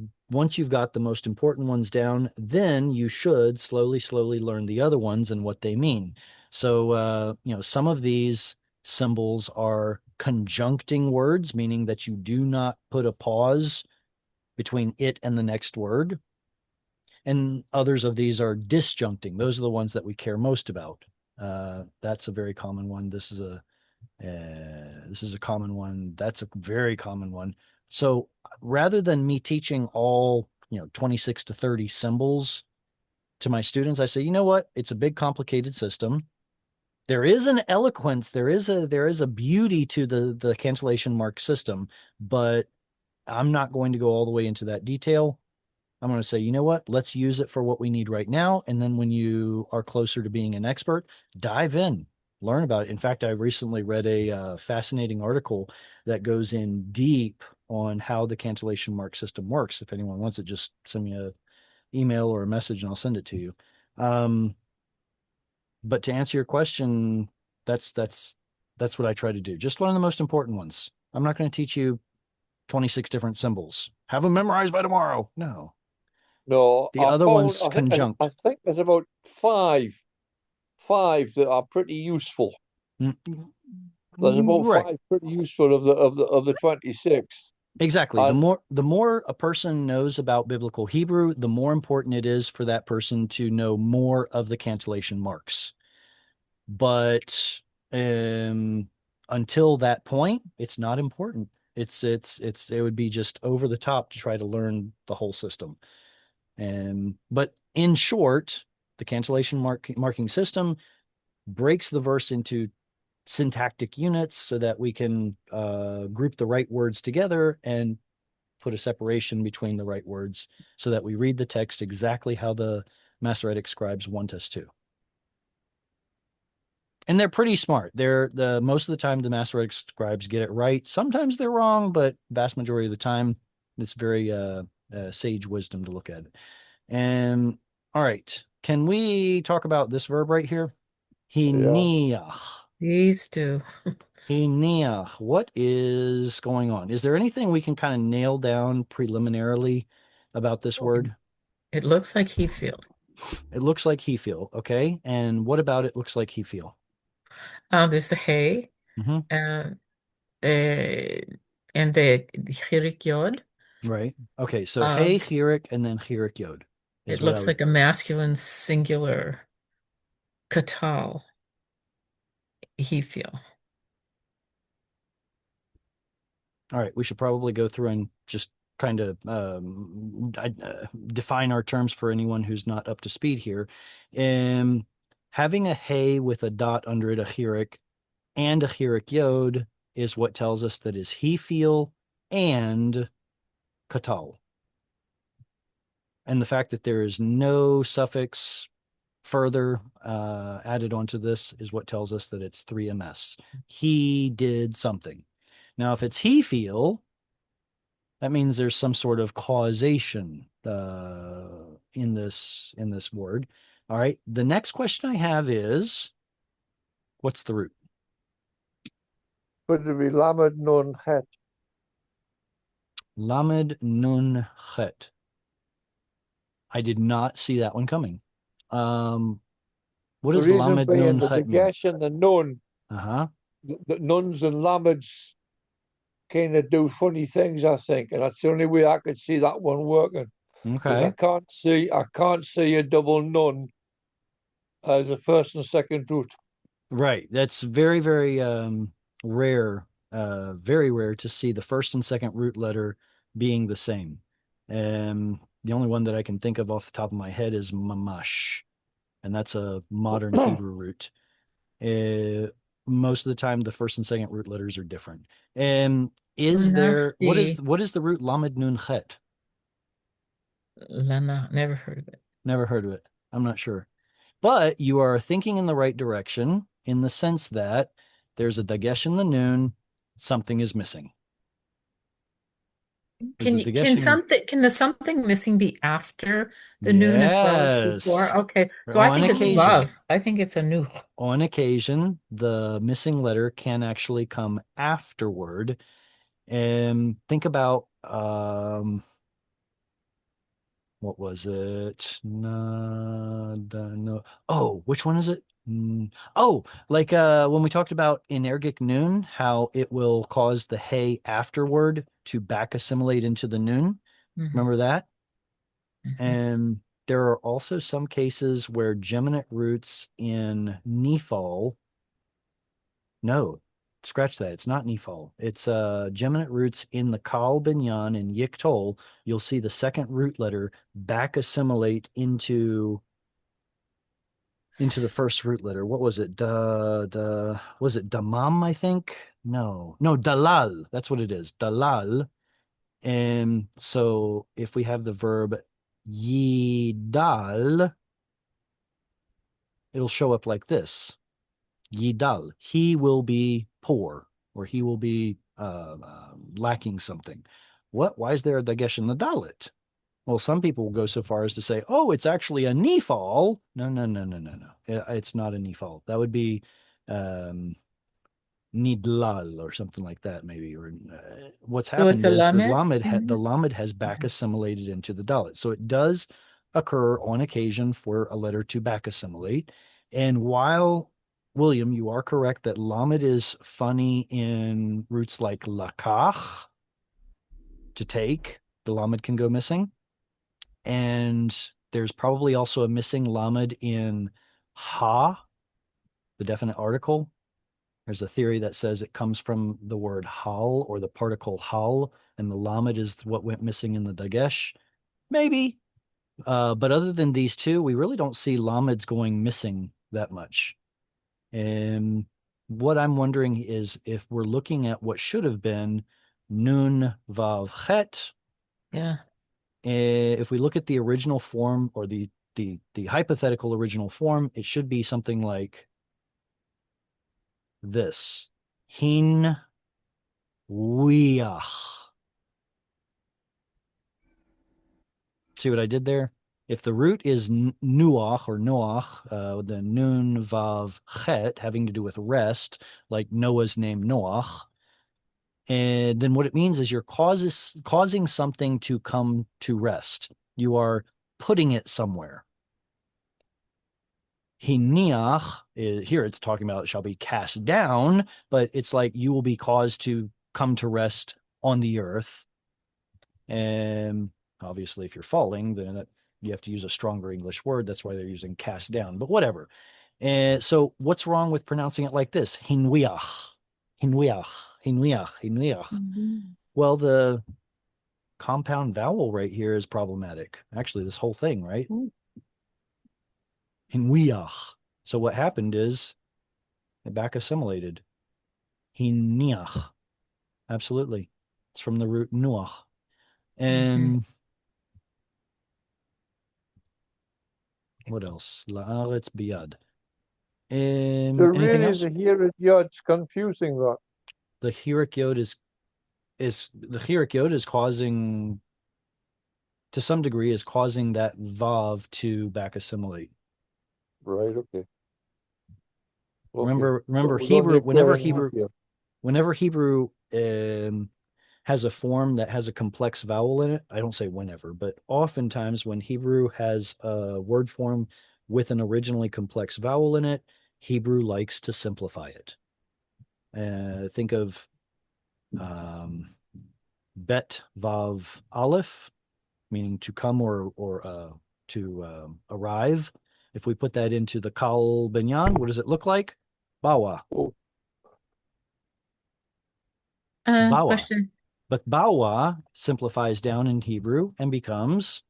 got the most important ones down, then you should slowly learn the other ones and what they mean. So, some of these symbols are conjuncting words, meaning that you do not put a pause between it and the next word. And others of these are disjuncting. Those are the ones that we care most about. That's a very common one. This is a common one. That's a very common one. So rather than me teaching all 26 to 30 symbols to my students, I say, you know what? It's a big, complicated system. There is an eloquence. There is a beauty to the cancellation mark system, but I'm not going to go all the way into that detail. I'm going to say, you know what? Let's use it for what we need right now. And then when you are closer to being an expert, dive in, learn about it. In fact, I recently read a fascinating article that goes in deep on how the cancellation mark system works. If anyone wants it, just send me an email or a message and I'll send it to you. But to answer your question, that's what I try to do. Just learn the most important ones. I'm not going to teach you 26 different symbols. Have them memorized by tomorrow. No. No, The other one's I conjunct. think there's about five that are pretty useful. Mm, There's about right. five pretty useful of the 26. Exactly. And The more a person knows about biblical Hebrew, the more important it is for that person to know more of the cantillation marks. But until that point, it's not important. It would be just over the top to try to learn the whole system. But in short, the cantillation marking system breaks the verse into syntactic units so that we can group the right words together and put a separation between the right words so that we read the text exactly how the Masoretic scribes want us to. And they're pretty smart. Most of the time the Masoretic scribes get it right. Sometimes they're wrong, but vast majority of the time it's very sage wisdom to look at it. And all right, can we talk about this verb right here? yeah, Hiniach. These two. Hiniach. What is going on? Is there anything we can kind of nail down preliminarily about this word? It looks like he feel. It looks like he feel, okay? And what about it looks like he feel? There's the hay, Mm-hmm. uh, and the chirik yod. Right. Okay, so Um, hey, chirik, and then chirik yod is it what I looks would. like a masculine singular katal. He feel. All right, we should probably go through and just kind of define our terms for anyone who's not up to speed here. Having a hey with a dot under it, a chirik, and a chirik yod is what tells us that is he feel and katal. And the fact that there is no suffix further added onto this is what tells us that it's 3ms. He did something. Now, if it's he feel, that means there's some sort of causation in this word. All right. The next question I have is, what's the root? could it be Lamed Nun Het? Lamed nun chet. I did not see that one coming. What The does reason lamed being nun the chet mean? Dagesh and the Nun, Uh-huh. the nuns and Lameds kind of do funny things, I think, and that's the only way I could see that one working. Because Okay. I can't see a double nun as a first and second root. Right. That's very, very rare, very rare to see the first and second root letter being the same. The only one that I can think of off the top of my head is mamash, and that's a modern Hebrew root. Most of the time, the first and second root letters are different. Is there Nafti. what is the root lamed nun chet? Lana, never heard of it. Never heard of it. I'm not sure. But you are thinking in the right direction in the sense that there's a dagesh in the noon, something is missing. There's a dagesh in Can the something missing be after the noon as well as yes. before? Okay, so I On think it's occasion. love. I think it's a nu. On occasion, the missing letter can actually come afterward. And think about what was it? No, no. Oh, which one is it? Oh, like when we talked about energic noon, how it will cause the hay afterward to back assimilate into the noon. Mhm, Remember that? mhm. And there are also some cases where geminate roots in Nephal. No, scratch that. It's not Nephal. It's geminate roots in the Kal Binyan and Yiktol. You'll see the second root letter back assimilate into the first root letter. What was it? Was it damam, I think? No, dalal. That's what it is. Dalal. And so if we have the verb yidal, it'll show up like this. Yidal. He will be poor, or he will be lacking something. What? Why is there a dagesh in the dalit? Well, some people will go so far as to say, "Oh, it's actually a nifal." No, no, no, no, no, no. It's not a nifal. That would be, um, nidlal or something like that, maybe. Or what's So it's happened a is lamed? the lamed has back assimilated into the dalet. So it does occur on occasion for a letter to back assimilate. And while William, you are correct that lamed is funny in roots like lakach, to take, the lamed can go missing. And there's probably also a missing lamed in ha, the definite article. There's a theory that says it comes from the word hal or the particle hal, and the lamed is what went missing in the dagesh. Maybe. But other than these two, we really don't see lameds going missing that much. And what I'm wondering is if we're looking at what should have been nun vav chet, Yeah. if we look at the original form or the hypothetical original form, it should be something like this. Hin weach. See what I did there? If the root is nuach or noach, the nun vav chet, having to do with rest, like Noah's name Noach, and then what it means is you're causing something to come to rest. You are putting it somewhere. Hiniach, here it's talking about it shall be cast down, but it's like you will be caused to come to rest on the earth. And obviously, if you're falling, then you have to use a stronger English word. That's why they're using cast down, but whatever. And so what's wrong with pronouncing it like this? Hinwiach, hinwiach, hinwiach, hinwiach. Mhm. Well, the compound vowel right here is problematic. Actually, this whole thing, right? Ooh. Hinwiach. So what happened is it back assimilated. Hiniach. Absolutely. It's from the root nuach. Mhm. And what else? La'aretz biyad. So Anything really, else? the here at yard's confusing that. The Hirik Yod is the Hirik Yod is causing, to some degree, is causing that Vav to back assimilate. Right, okay. Okay. Remember So we don't Hebrew, need clearing up here. whenever Hebrew has a form that has a complex vowel in it, I don't say whenever, but oftentimes when Hebrew has a word form with an originally complex vowel in it, Hebrew likes to simplify it. Think of bet vav aleph, meaning to come or to arrive. If we put that into the kal binyan, what does it look like? Bawa, Oh, bawa. Question. But bawa simplifies down in Hebrew and becomes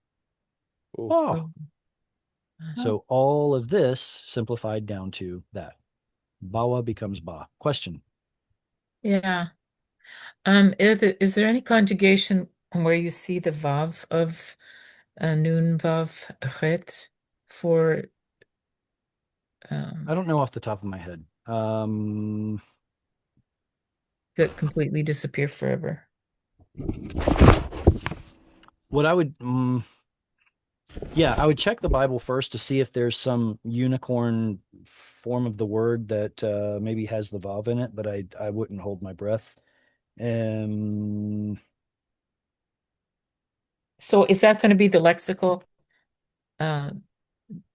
oh. oh. Oh. Uh-huh. So all of this simplified down to that. Bawa becomes ba. Question. Yeah. Is there any conjugation where you see the vav of nun vav chet for I don't know off the top of my head. that completely disappear forever? What I would yeah, I would check the Bible first to see if there's some unicorn form of the word that maybe has the vav in it, but I wouldn't hold my breath. So is that going to be the lexical uh,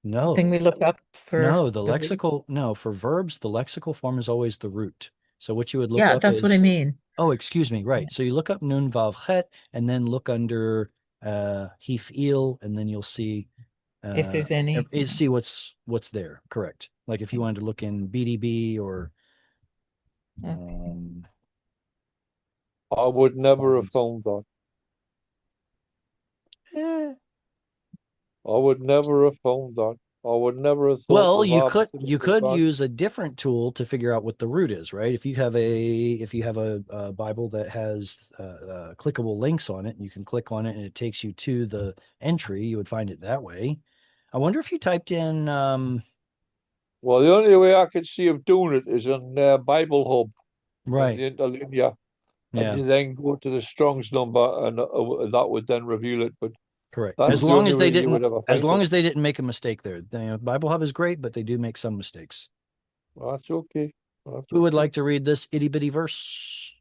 thing we No, look up for no, the root? for verbs, the lexical form is always the root. So what you would look Yeah, up that's what I is, mean. oh, excuse me, right. So you look up nun vav chet and then look under hif'il, and then you'll see If there's any. see what's there. Correct. Like if you wanted to look in BDB or Okay. um, I would never have found that. eh, I would never have found that. I would never have thought well, the verbs to you be could back. use a different tool to figure out what the root is, right? If you have a Bible that has clickable links on it, you can click on it and it takes you to the entry. You would find it that way. I wonder if you typed in Well, the only way I could see of doing it is in Bible Hub in right. the interlinear, and Yeah, you then go to the Strong's number, and that would then reveal it. But correct. that's the only way you would ever As find long it. as they didn't make a mistake there. Bible Hub is great, but they do make some mistakes. Well, that's okay. That's Who would okay. like to read this itty bitty verse?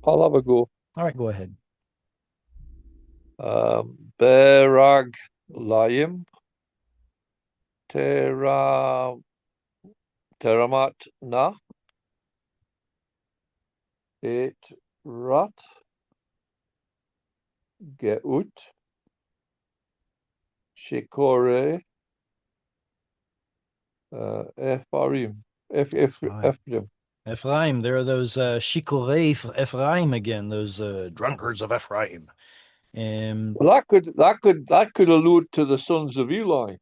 I'll have a go. All right, go ahead. Berag Layim Tera Teramat Na Et Rat Geut Shekore Ephraim. Ephraim. Ephraim. Ephraim, there are those shikorei Ephraim again, those drunkards of Ephraim. Well, that could allude to the sons of Eli.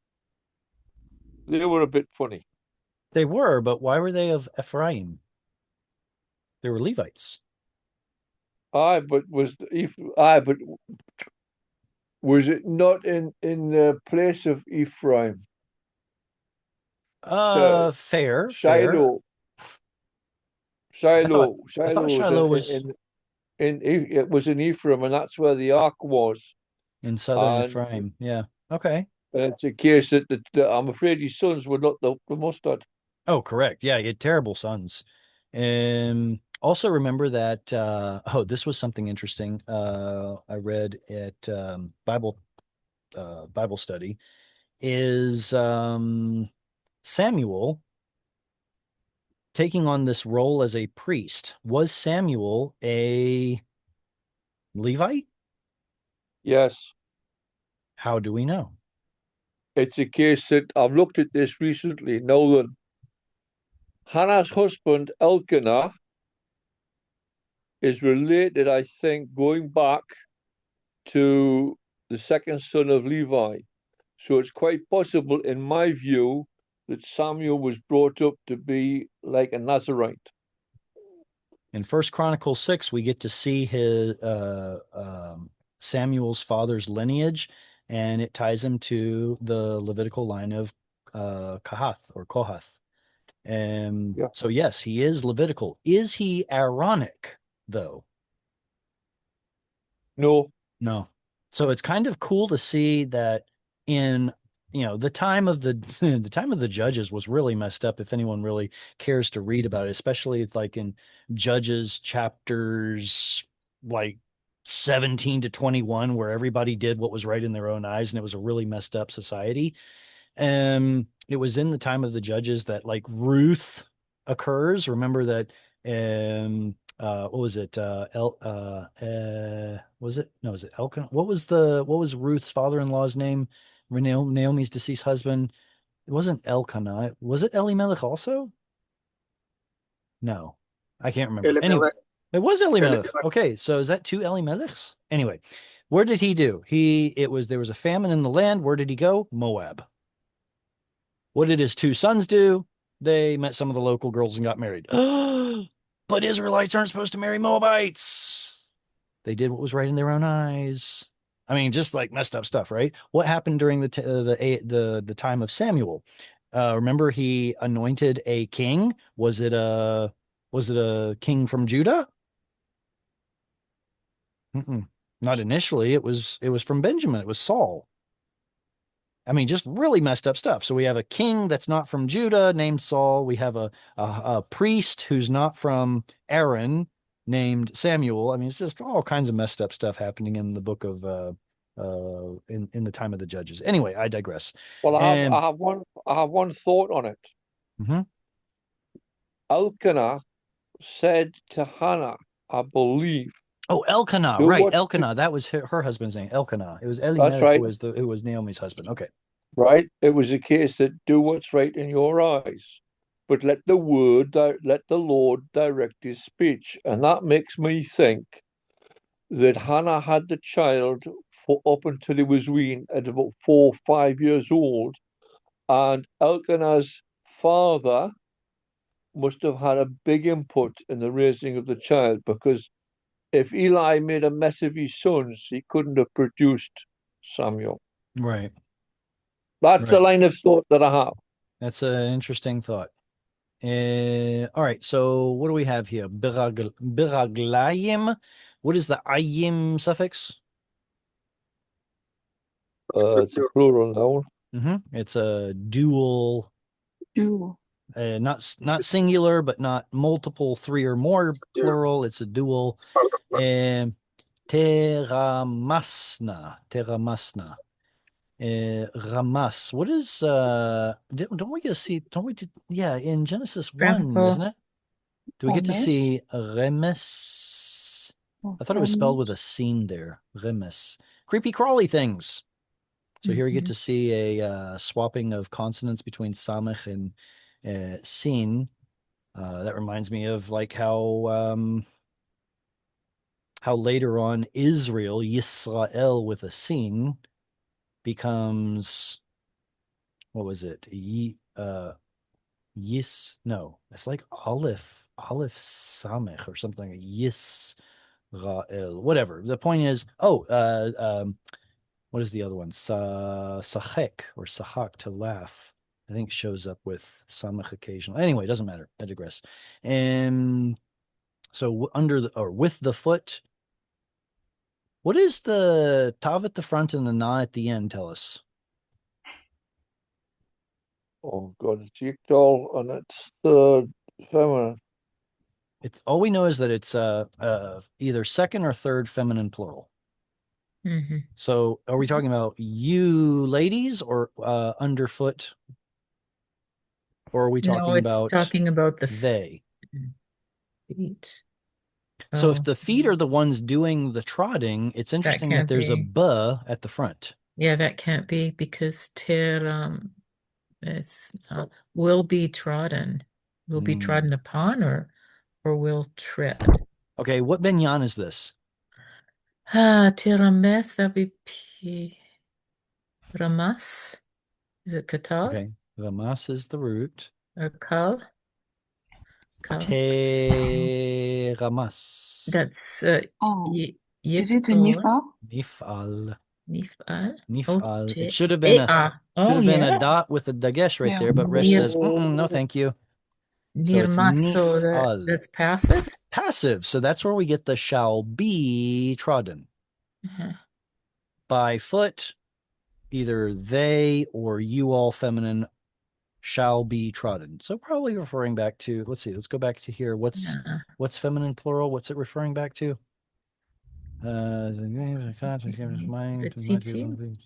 They were a bit funny. They were, but why were they of Ephraim? They were Levites. But was it not in the place of Ephraim? Fair. Shiloh. I thought Shiloh was Shiloh was it was in Ephraim, and that's where the ark was. in southern And Ephraim. Yeah. Okay. it's a case that I'm afraid his sons were not the mustard. Oh, correct. Yeah, he had terrible sons. Also remember that this was something interesting. I read at Bible study is Samuel taking on this role as a priest. Was Samuel a Levite? Yes, How do we know? it's a case that I've looked at this recently. Nolan, Hannah's husband Elkanah is related, I think, going back to the second son of Levi. So it's quite possible, in my view, that Samuel was brought up to be like a Nazarite. In First Chronicles 6, we get to see his Samuel's father's lineage, and it ties him to the Levitical line of Kahath or Kohath. Yeah. So yes, he is Levitical. Is he Aaronic, though? No, No. So it's kind of cool to see that in the time of the the time of the judges was really messed up if anyone really cares to read about it, especially like in Judges chapters like 17 to 21 where everybody did what was right in their own eyes and it was a really messed up society. It was in the time of the judges that like Ruth occurs. Remember that what was it? Was it? No, was it Elkanah? What was Ruth's father-in-law's name? Naomi's deceased husband. It wasn't Elkanah. Was it Elimelech also? No, I can't remember. Anyway, Elimelech. it was Elimelech. Elimelech. Okay, so is that two Elimelechs? Anyway, where did he do? There was a famine in the land. Where did he go? Moab. What did his two sons do? They met some of the local girls and got married. But Israelites aren't supposed to marry Moabites. They did what was right in their own eyes. I mean, just like messed up stuff, right? What happened during the time of Samuel? Remember, he anointed a king. Was it a king from Judah? Mm-mm. Not initially. It was from Benjamin. It was Saul. I mean, just really messed up stuff. So we have a king that's not from Judah named Saul. We have a priest who's not from Aaron named Samuel. I mean, it's just all kinds of messed up stuff happening in the book of in the time of the judges. Anyway, I digress. well, And I have one thought on it. mhm. Elkanah said to Hannah, I believe, Oh, Elkanah, do right? what Elkanah, that was her husband's name. Elkanah. It was that's Elimelech right, who was Naomi's husband. Okay. right? It was a case that do what's right in your eyes, but let the Lord direct his speech, and that makes me think that Hannah had the child for up until he was weaned at about 4 or 5 years old, and Elkanah's father must have had a big input in the raising of the child because if Eli made a mess of his sons, he couldn't have produced Samuel. Right. That's the Right. line of thought that I have. That's an interesting thought. All right, so what do we have here? Biraglayim. What is the ayim suffix? It's a plural noun. It's a dual dual. Not singular, but not multiple, three or more plural. It's a dual. Teramasna. Ramas. What is don't we get to see, don't we yeah, in Genesis 1, Grandpa. isn't it? Do we get to Remes. see remes? Or I thought it was spelled with a remes. scene there. Remes. Creepy crawly things. So here we get Mhm. to see a swapping of consonants between samech and sin. That reminds me of like how later on Israel, Yisrael with a sin, becomes, what was it? No, it's like Aleph Samech or something. Yisrael, whatever. The point is, what is the other one? Sachek or Sahak, to laugh. I think shows up with Samech occasionally. Anyway, it doesn't matter. I digress. And so under the, or with the foot, what is the tav at the front and the na at the end tell us? Oh God, it's Yikdal and it's third feminine. It's all we know is that it's either second or third feminine plural. Mhm. So are we talking about you ladies or underfoot? Or are we No, talking it's about talking about the they? feet. So if Oh, the feet are the ones doing the trotting, it's that interesting that can't there's a be. b at the front. Yeah, that can't be because it's will be trodden. Will be trodden upon or will tread. Okay, what binyan is this? Tirames, that'd be Ramas. Is it Katal Okay, ramas is the root. or Kal? Te ramas. That's Oh, is it a Yiktor. Nifa? Nifal. Nifal. Oh, Nifal. It should have been a Oh, yeah. dot with a dagesh right Yeah. there, but Resh Near says, no, thank you. So it's Nirmaso, nifal. that's passive. Passive. So that's where we get the shall be trodden. Uh-huh. By foot, either they or you all feminine shall be trodden. So probably referring back to, let's see, let's go back to here. What's feminine plural? What's it referring back to? The tzitzit?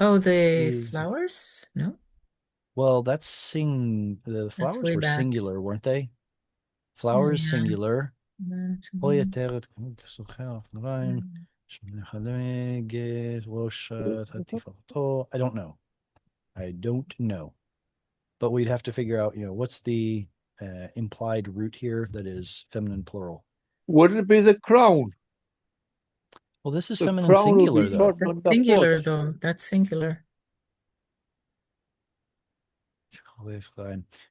Oh, the flowers? No, Well, the that's flowers way were back. singular, weren't they? Oh, Flowers yeah. singular. Mm. I don't know. But we'd have to figure out, what's the implied root here that is feminine plural. Would it be the crown? Well, this is The feminine crown will singular, be though. trodden That's singular, underfoot. though. That's singular.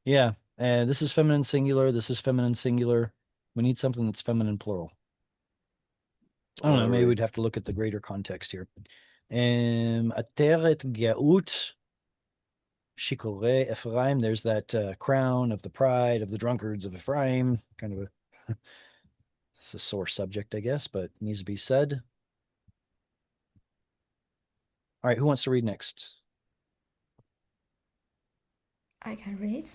Yeah, this is feminine singular. This is feminine singular. We need something that's feminine plural. I don't know. Maybe we'd have to look at the greater context here. Ateret geut shikore Ephraim. There's that crown of the pride of the drunkards of Ephraim. Kind of a it's a sore subject, I guess, but needs to be said. All right, who wants to read next? I can read.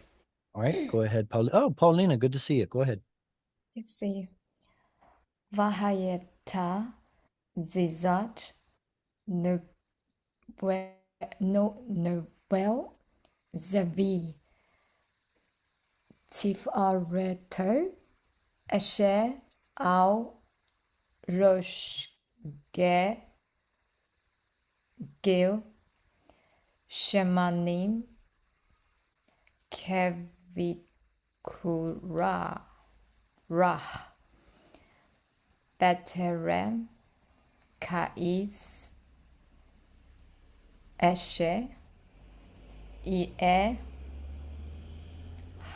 All right, go ahead, Paul. Oh, Paulina, good to see you. Go ahead. Let's see. Vahayeta zizat no Nobel zavi tifareto asher al roshge gil shemanim kevikura rah beterem kais asher ie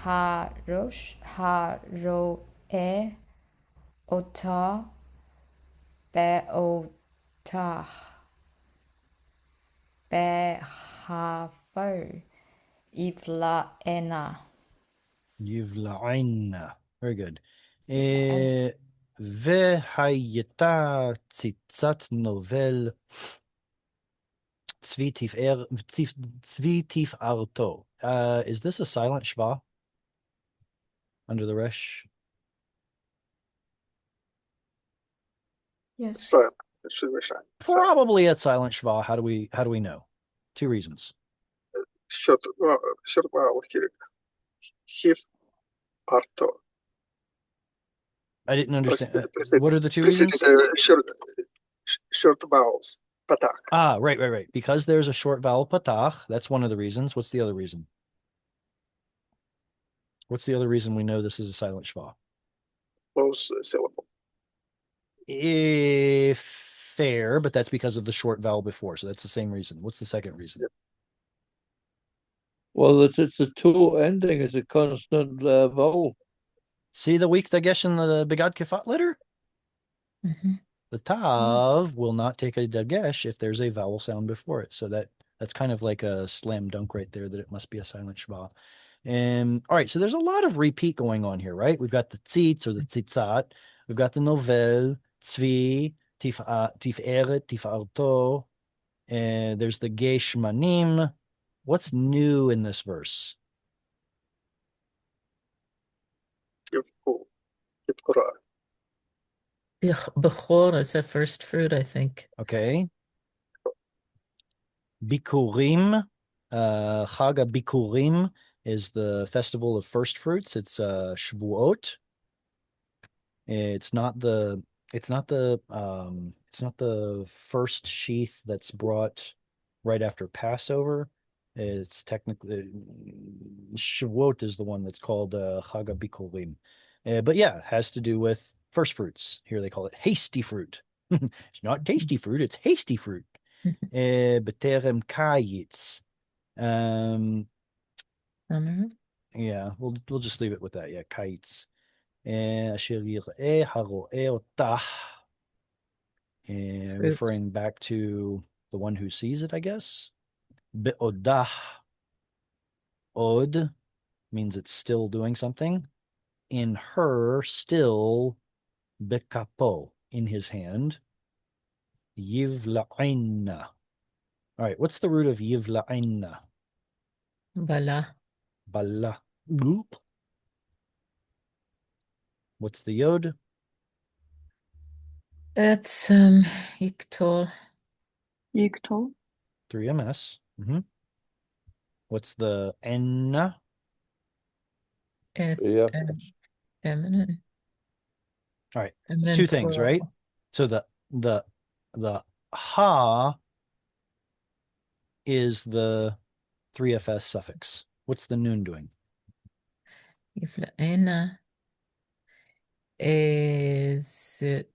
haroe ota beotach behafo Ivlaena. Yivla'ina. Very good. Vehayeta tzitzat novel Tzvi tif arto. Is this a silent shva under the resh? Yes. Silent. It should be silent. Probably a silent shva. How do we know? Two reasons. Short vowel here. Hif arto. I didn't understand. Preceding What are the two reasons? Short vowels. Patak. Ah, right. Because there's a short vowel patach. That's one of the reasons. What's the other reason? What's the other reason we know this is a silent shva? Close syllable. If fair, but that's because of the short vowel before. So that's the same reason. What's the second reason? Well, it's a toe ending. It's a consonant vowel. See the weak dagesh in the begad kefat letter? Mhm. The tav will not take a dagesh if there's a vowel sound before it. So that's kind of like a slam dunk right there that it must be a silent shva. All right, so there's a lot of repeat going on here, right? We've got the tzitz or the tzitzat. We've got the novel, tzvi, tiferet, tifarto. And there's the geshmanim. What's new in this verse? Bechor is a first fruit, I think. Okay. Bikurim, Chag Bikurim is the festival of first fruits. It's Shavuot. It's not the first sheath that's brought right after Passover. It's technically Shavuot is the one that's called Chag Bikurim. But yeah, it has to do with first fruits. Here they call it hasty fruit. It's not tasty fruit, it's hasty fruit. B'terem kayitz. Yeah, we'll just leave it with that. Yeah, kayitz. Asher yir'eh haro'eh otah. Referring back to the one who sees it, I guess. Be'odah. Od means it's still doing something. In her, still, bekapo, in his hand. Yivla'inna. All right, what's the root of yivla'inna? Bala. Bala. Goop. What's the yod? That's Yiktol. Yiktol. 3ms. What's the n? Yeah. Feminine. All right, And it's then two things, right? plural. So the ha is the 3fs suffix. What's the nun doing? Yifla'ena. Is it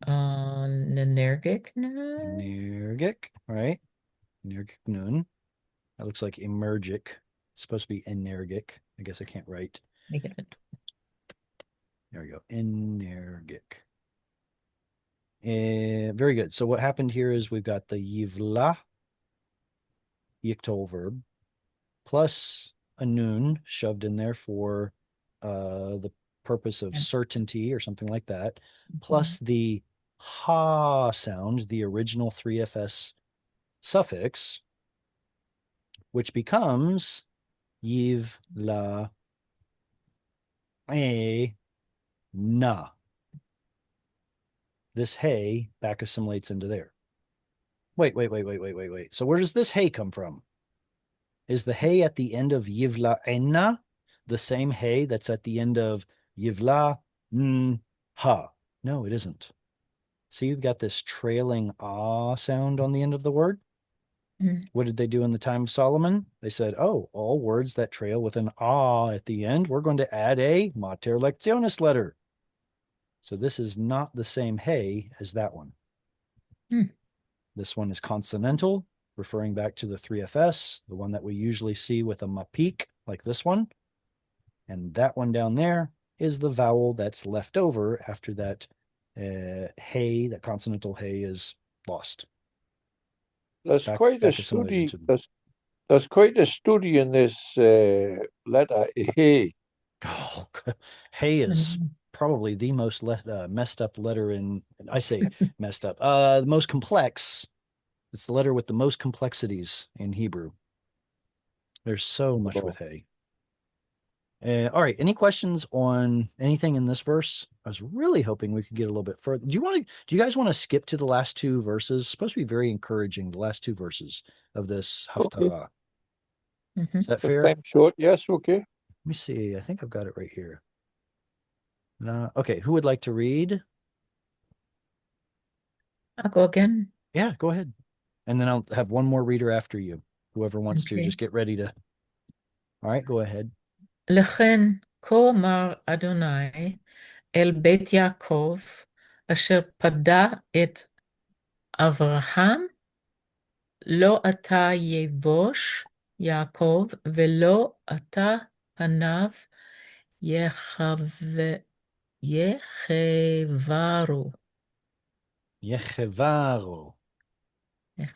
on Nergic? Nergic, right? Nergic nun. That looks like emergic. It's supposed to be energic. I guess I can't write. Make it a There we go. Energic. Very good. So what happened here is we've got the yivla, yiktol verb, plus a nun shoved in there for the purpose of certainty or something like that, plus the ha sound, the original 3fs suffix, which becomes yiv la a na. This hey back assimilates into there. Wait. So where does this hey come from? Is the hey at the end of yivla enna the same hey that's at the end of yivla ha? No, it isn't. See, you've got this trailing ah sound on the end of the word. What did they do in the time of Solomon? They said, oh, all words that trail with an ah at the end, we're going to add a mater lectionis letter. So this is not the same hey as that one. This one is consonantal, referring back to the 3fs, the one that we usually see with a mapik, like this one. And that one down there is the vowel that's left over after that hey, that consonantal hey is lost. There's quite a study. There's quite a study in this letter hey. Oh, hey is probably the most messed up letter in. I say messed up. The most complex. It's the letter with the most complexities in Hebrew. There's so much with hay. All right. Any questions on anything in this verse? I was really hoping we could get a little bit further. Do you guys want to skip to the last two verses? It's supposed to be very encouraging, the last two verses of this Okay. Haftarah. Mhm. Is that If fair? time short, yes, okay. Let me see. I think I've got it right here. Okay. Who would like to read? I'll go again. Yeah, go ahead. And then I'll have one more reader after you. Whoever wants to, Okay. just get ready to. All right, go ahead. לכן כה אמר אדוני אל בית יעקב, אשר פדה את אברהם, לא אתה יבוש יעקב, ולא אתה פניו יחברו. Yechevaro.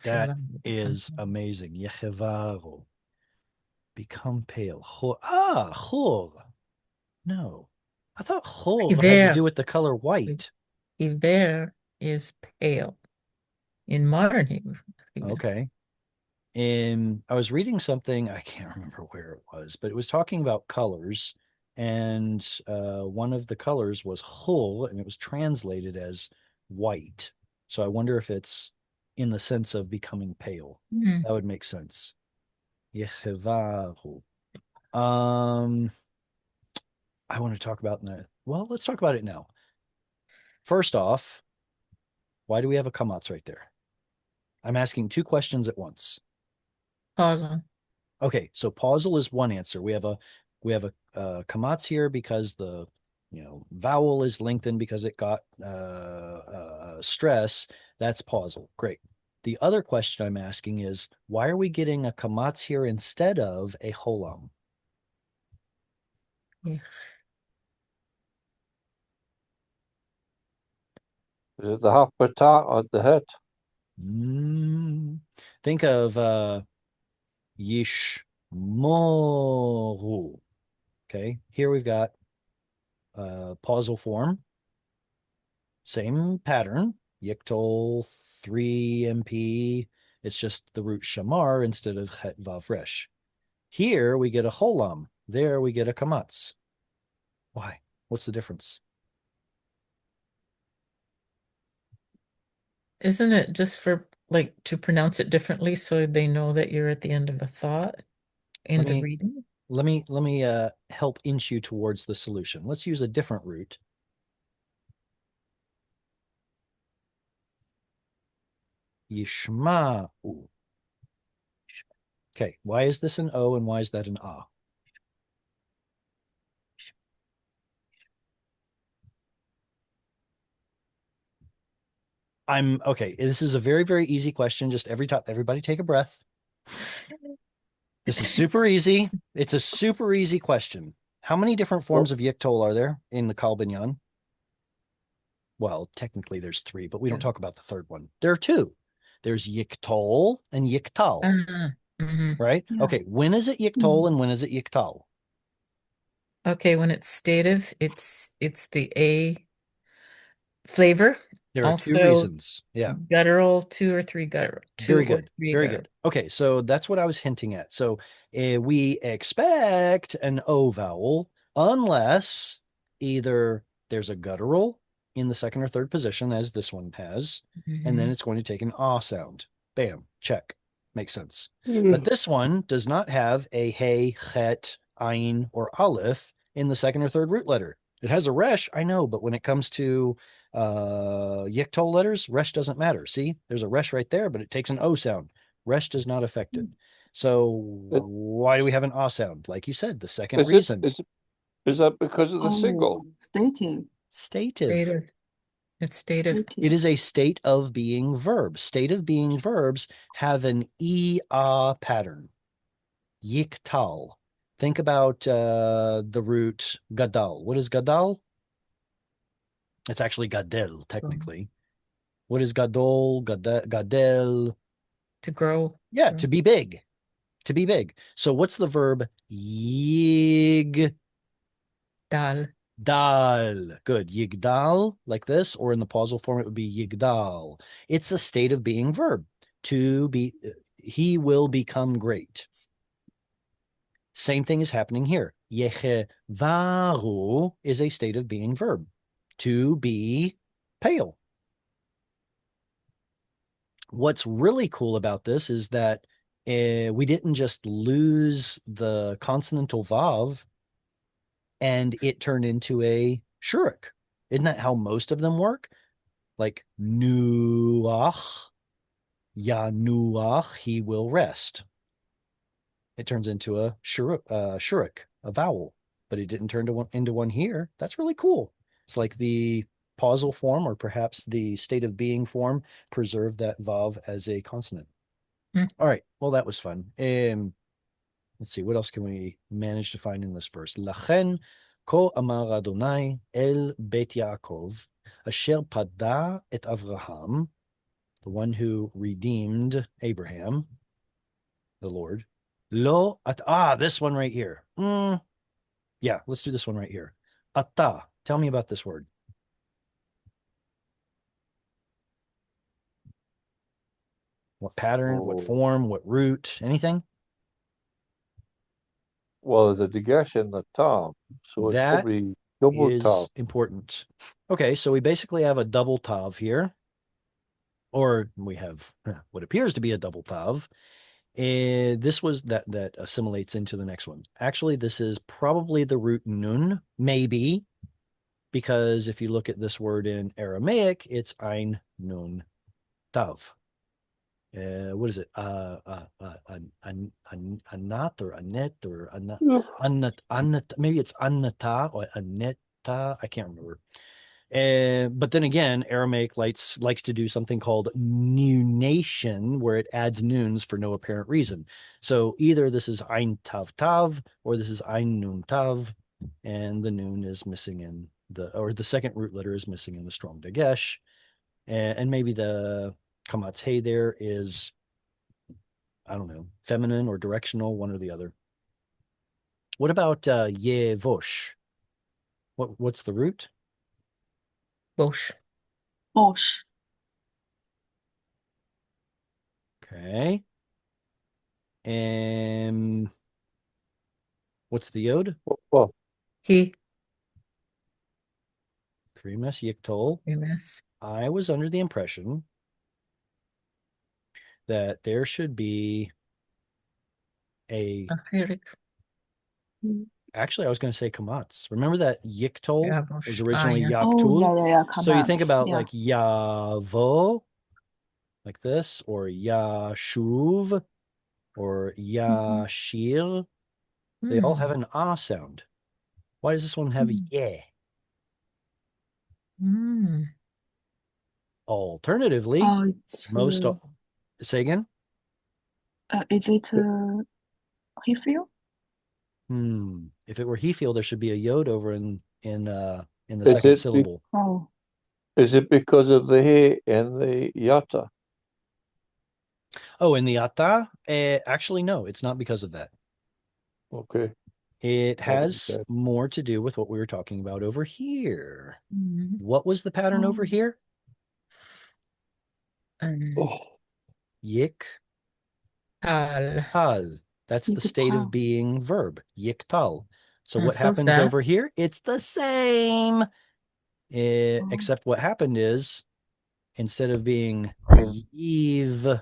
That יחברו. is amazing. Yechevaro. Become pale. Chor. No. I thought chor had to Hiver. do with the color white. Hiver is pale in modern Hebrew. Okay. And I was reading something, I can't remember where it was, but it was talking about colors. And one of the colors was chor, and it was translated as white. So I wonder if it's in the sense of becoming pale. Mm. That would make sense. Yechevaru. I want to talk about that. Well, let's talk about it now. First off, why do we have a kamatz right there? I'm asking two questions at once. Pause. Okay, so pausal is one answer. We have a kamatz here because the vowel is lengthened because it got stress. That's pausal. Great. The other question I'm asking is, why are we getting a kamatz here instead of a holam? Yeah. Is it the haftarah or the het? Think of yishmoru. Okay, here we've got pausal form. Same pattern. Yiktol 3 MP. It's just the root shamar instead of het vav resh. Here we get a holam. There we get a kamatz. Why? What's the difference? Isn't it just for like to pronounce it differently so they know that you're at the end of a thought in the reading? Let me help inch you towards the solution. Let's use a different root. Yishma'u. Okay, why is this an O and why is that an A? Okay. This is a very, very easy question. Just everybody take a breath. This is super easy. It's a super easy question. How many different forms of yiktol are there in the Kal Binyan? Well, technically there's three, but we don't talk about the third one. There are two. There's yiktol and yiktal, right? Yeah. Okay, when is it yiktol and when is it yiktal? Okay, when it's stative, it's the A flavor. There are two Also, reasons. Yeah. guttural, two or three guttural, Very two or good. three Very guttural. good. Okay, so that's what I was hinting at. So we expect an O vowel unless either there's a guttural in the second or third position, as this one has, and then it's going to take an ah sound. Bam, check. Makes sense. But this one does not have a hey, chet, ayin, or aleph in the second or third root letter. It has a resh, I know, but when it comes to yiktol letters, resh doesn't matter. See, there's a resh right there, but it takes an O sound. Resh does not affect it. So why do we have an ah sound? Like you said, the second reason. Is that because of the single? Stative. Stative. It's stative. It is a state of being verb. State of being verbs have an e-ah pattern. Yiktal. Think about the root gadal. What is gadal? It's actually gadel, technically. What is gadol, gadel? To grow. Yeah, to be big. To be big. So what's the verb yig? Dal. Dal. Good. Yigdal, like this, or in the pausal form, it would be yigdal. It's a state of being verb. to be, he will become great. Same thing is happening here. Yechevaru is a state of being verb. To be pale. What's really cool about this is that we didn't just lose the consonantal vav and it turned into a shurik. Isn't that how most of them work? Like nuach, yanuach, he will rest. It turns into a shurik, a vowel, but it didn't turn into one here. That's really cool. It's like the pausal form, or perhaps the state of being form, preserved that vav as a consonant. All right. Well, that was fun. Let's see. What else can we manage to find in this verse? Lachen ko amar Adonai el bet Yaakov asher pada et Avraham, the one who redeemed Abraham, the Lord. Lo at this one right here. Yeah, let's do this one right here. Ata. Tell me about this word. What pattern, what form, what root, anything? Well, there's a dagesh in the tam, so it's That probably double is tam. important. Okay, so we basically have a double tav here, or we have what appears to be a double tav. This was that assimilates into the next one. Actually, this is probably the root nun, maybe, because if you look at this word in Aramaic, it's ein nun tav. What is it? Anat or anet or anat, maybe it's anata or aneta. I can't remember. But then again, Aramaic likes to do something called nunation, where it adds nuns for no apparent reason. So either this is ein tav tav, or this is ein nun tav, and the nun is missing in the second root letter is missing in the strong dagesh, and maybe the kamatz hey there is, I don't know, feminine or directional, one or the other. What about yevosh? What's the root? Bosh. Bosh. Okay. And what's the yod? Well, He. Krimas yiktol. Yes. I was under the impression that there should be actually, I was going to say kamatz. Remember that yiktol Yeah, was bosh. originally Yeah. Oh, yaktul? yeah. So you think Kamatz. about Yeah. like yavo, like this, or yashuv, or yashir. They all have an ah sound. Why does this one have a yeah? Alternatively, Oh, it's say again. is it Hefil? If it were Hefil, there should be a yod over in the is second it syllable. Oh, is it because of the he and the yata? Oh, in the ata? Actually, no, it's not because of that. Okay. It That was has bad. more to do with what we were talking about over here. Mm-hmm. What was the pattern over here? Oh, Yik Tal. tal. That's the state of Yiktal. being verb. Yik tal. So what So's happens that. over here? It's the same. Oh. Except what happened is, instead of being yiv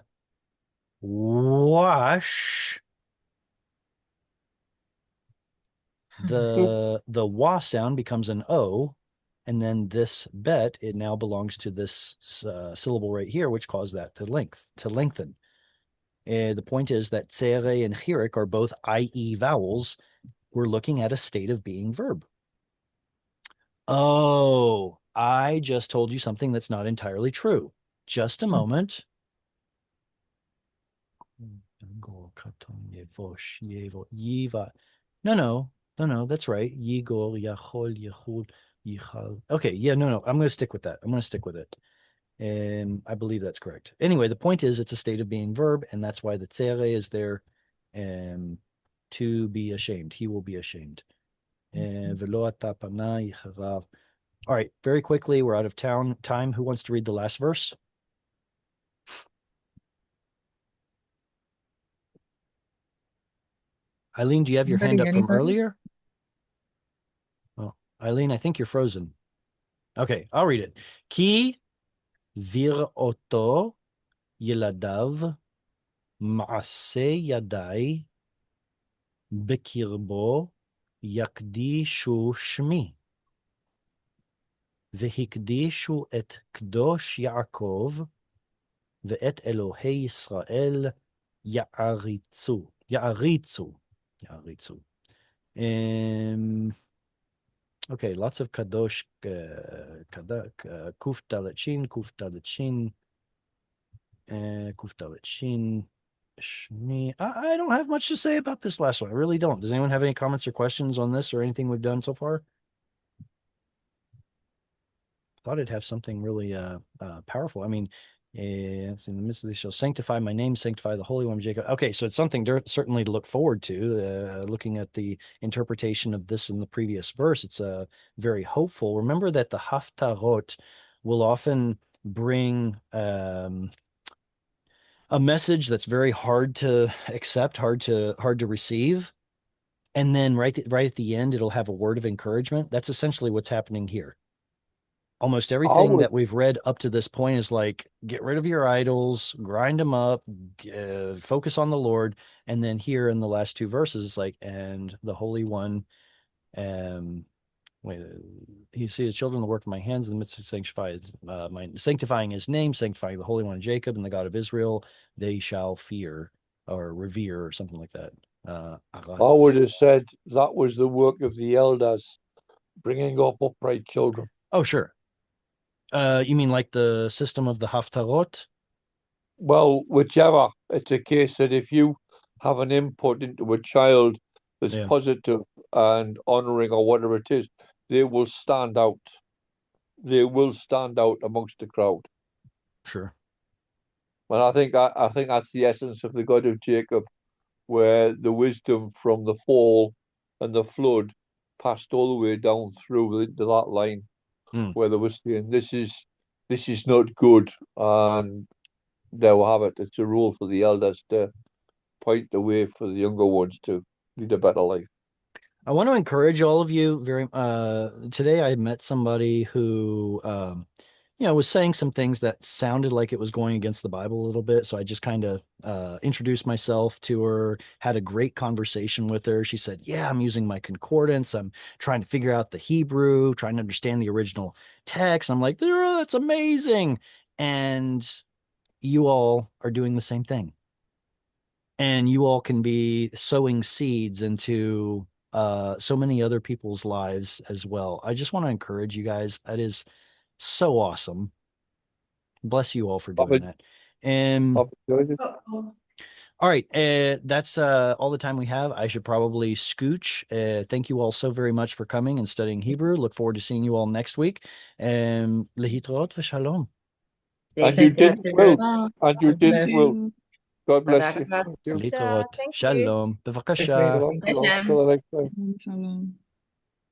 wash, the wa sound becomes an o, and then this bet, it now belongs to this syllable right here, which caused that to lengthen. The point is that tsere and chirik are both ie vowels. We're looking at a state of being verb. Oh, I just told you something that's not entirely true. Just a moment. No, that's right. Yigol, Yachol, Yechul, Yichal. Okay, yeah, no, I'm going to stick with that. I'm going to stick with it. And I believe that's correct. Anyway, the point is it's a state of being verb, and that's why the tsere is there, to be ashamed. He will be ashamed. Velo ata pana yicharav. All right, very quickly, we're out of time. Who wants to read the last verse? Eileen, do you have your hand Anybody, up from anybody? earlier? Oh, Eileen, I think you're frozen. Okay, I'll read it. Ki vir'oto ילדיו מעשה ידי בקרבו יקדישו שמי והקדישו את קדוש יעקב ואת אלוהי ישראל יעריצו. Okay, lots of kadosh, kuf dalet shin, kuf dalet shin, kuf dalet shin, shmi. I don't have much to say about this last one. I really don't. Does anyone have any comments or questions on this or anything we've done so far? Thought it'd have something really powerful. I mean, it's in the midst of these shall sanctify my name, sanctify the Holy One of Jacob. Okay, so it's something certainly to look forward to. Looking at the interpretation of this in the previous verse, it's very hopeful. Remember that the Haftarot will often bring a message that's very hard to accept, hard to receive, and then right at the end, it'll have a word of encouragement. That's essentially what's happening here. Almost everything that we've read up to this point is like, get rid of your idols, grind them up, focus on the Lord. And then here in the last two verses, like, and the Holy One, he sees his children, the work of my hands in the midst of sanctifying his name, sanctifying the Holy One of Jacob and the God of Israel, they shall fear or revere or something like that. I would have said that was the work of the elders, bringing up upright children. Oh, sure. You mean like the system of the Haftarot? Well, whichever. It's a case that if you have an input into a child that's positive and honoring or whatever it is, they will stand out. They will stand out amongst the crowd. Sure. And I think that's the essence of the God of Jacob, where the wisdom from the fall and the flood passed all the way down through into that line, where they were saying, this is not good, and there we have it. It's a rule for the elders to point the way for the younger ones to lead a better life. I want to encourage all of you very today I met somebody who was saying some things that sounded like it was going against the Bible a little bit. So I just kind of introduced myself to her, had a great conversation with her. She said, yeah, I'm using my concordance. I'm trying to figure out the Hebrew, trying to understand the original text. I'm like, oh, that's amazing. And you all are doing the same thing. And you all can be sowing seeds into so many other people's lives as well. I just want to encourage you guys. That is so awesome. Bless you all for doing that. And all right, that's all the time we have. I should probably scooch. Thank you all so very much for coming and studying Hebrew. Look forward to seeing you all next week. Lehitrot v'shalom. And you did well. And you did well. God bless you. להתראות. Thank you. שלום. בבקשה. Till the next time. Shalom.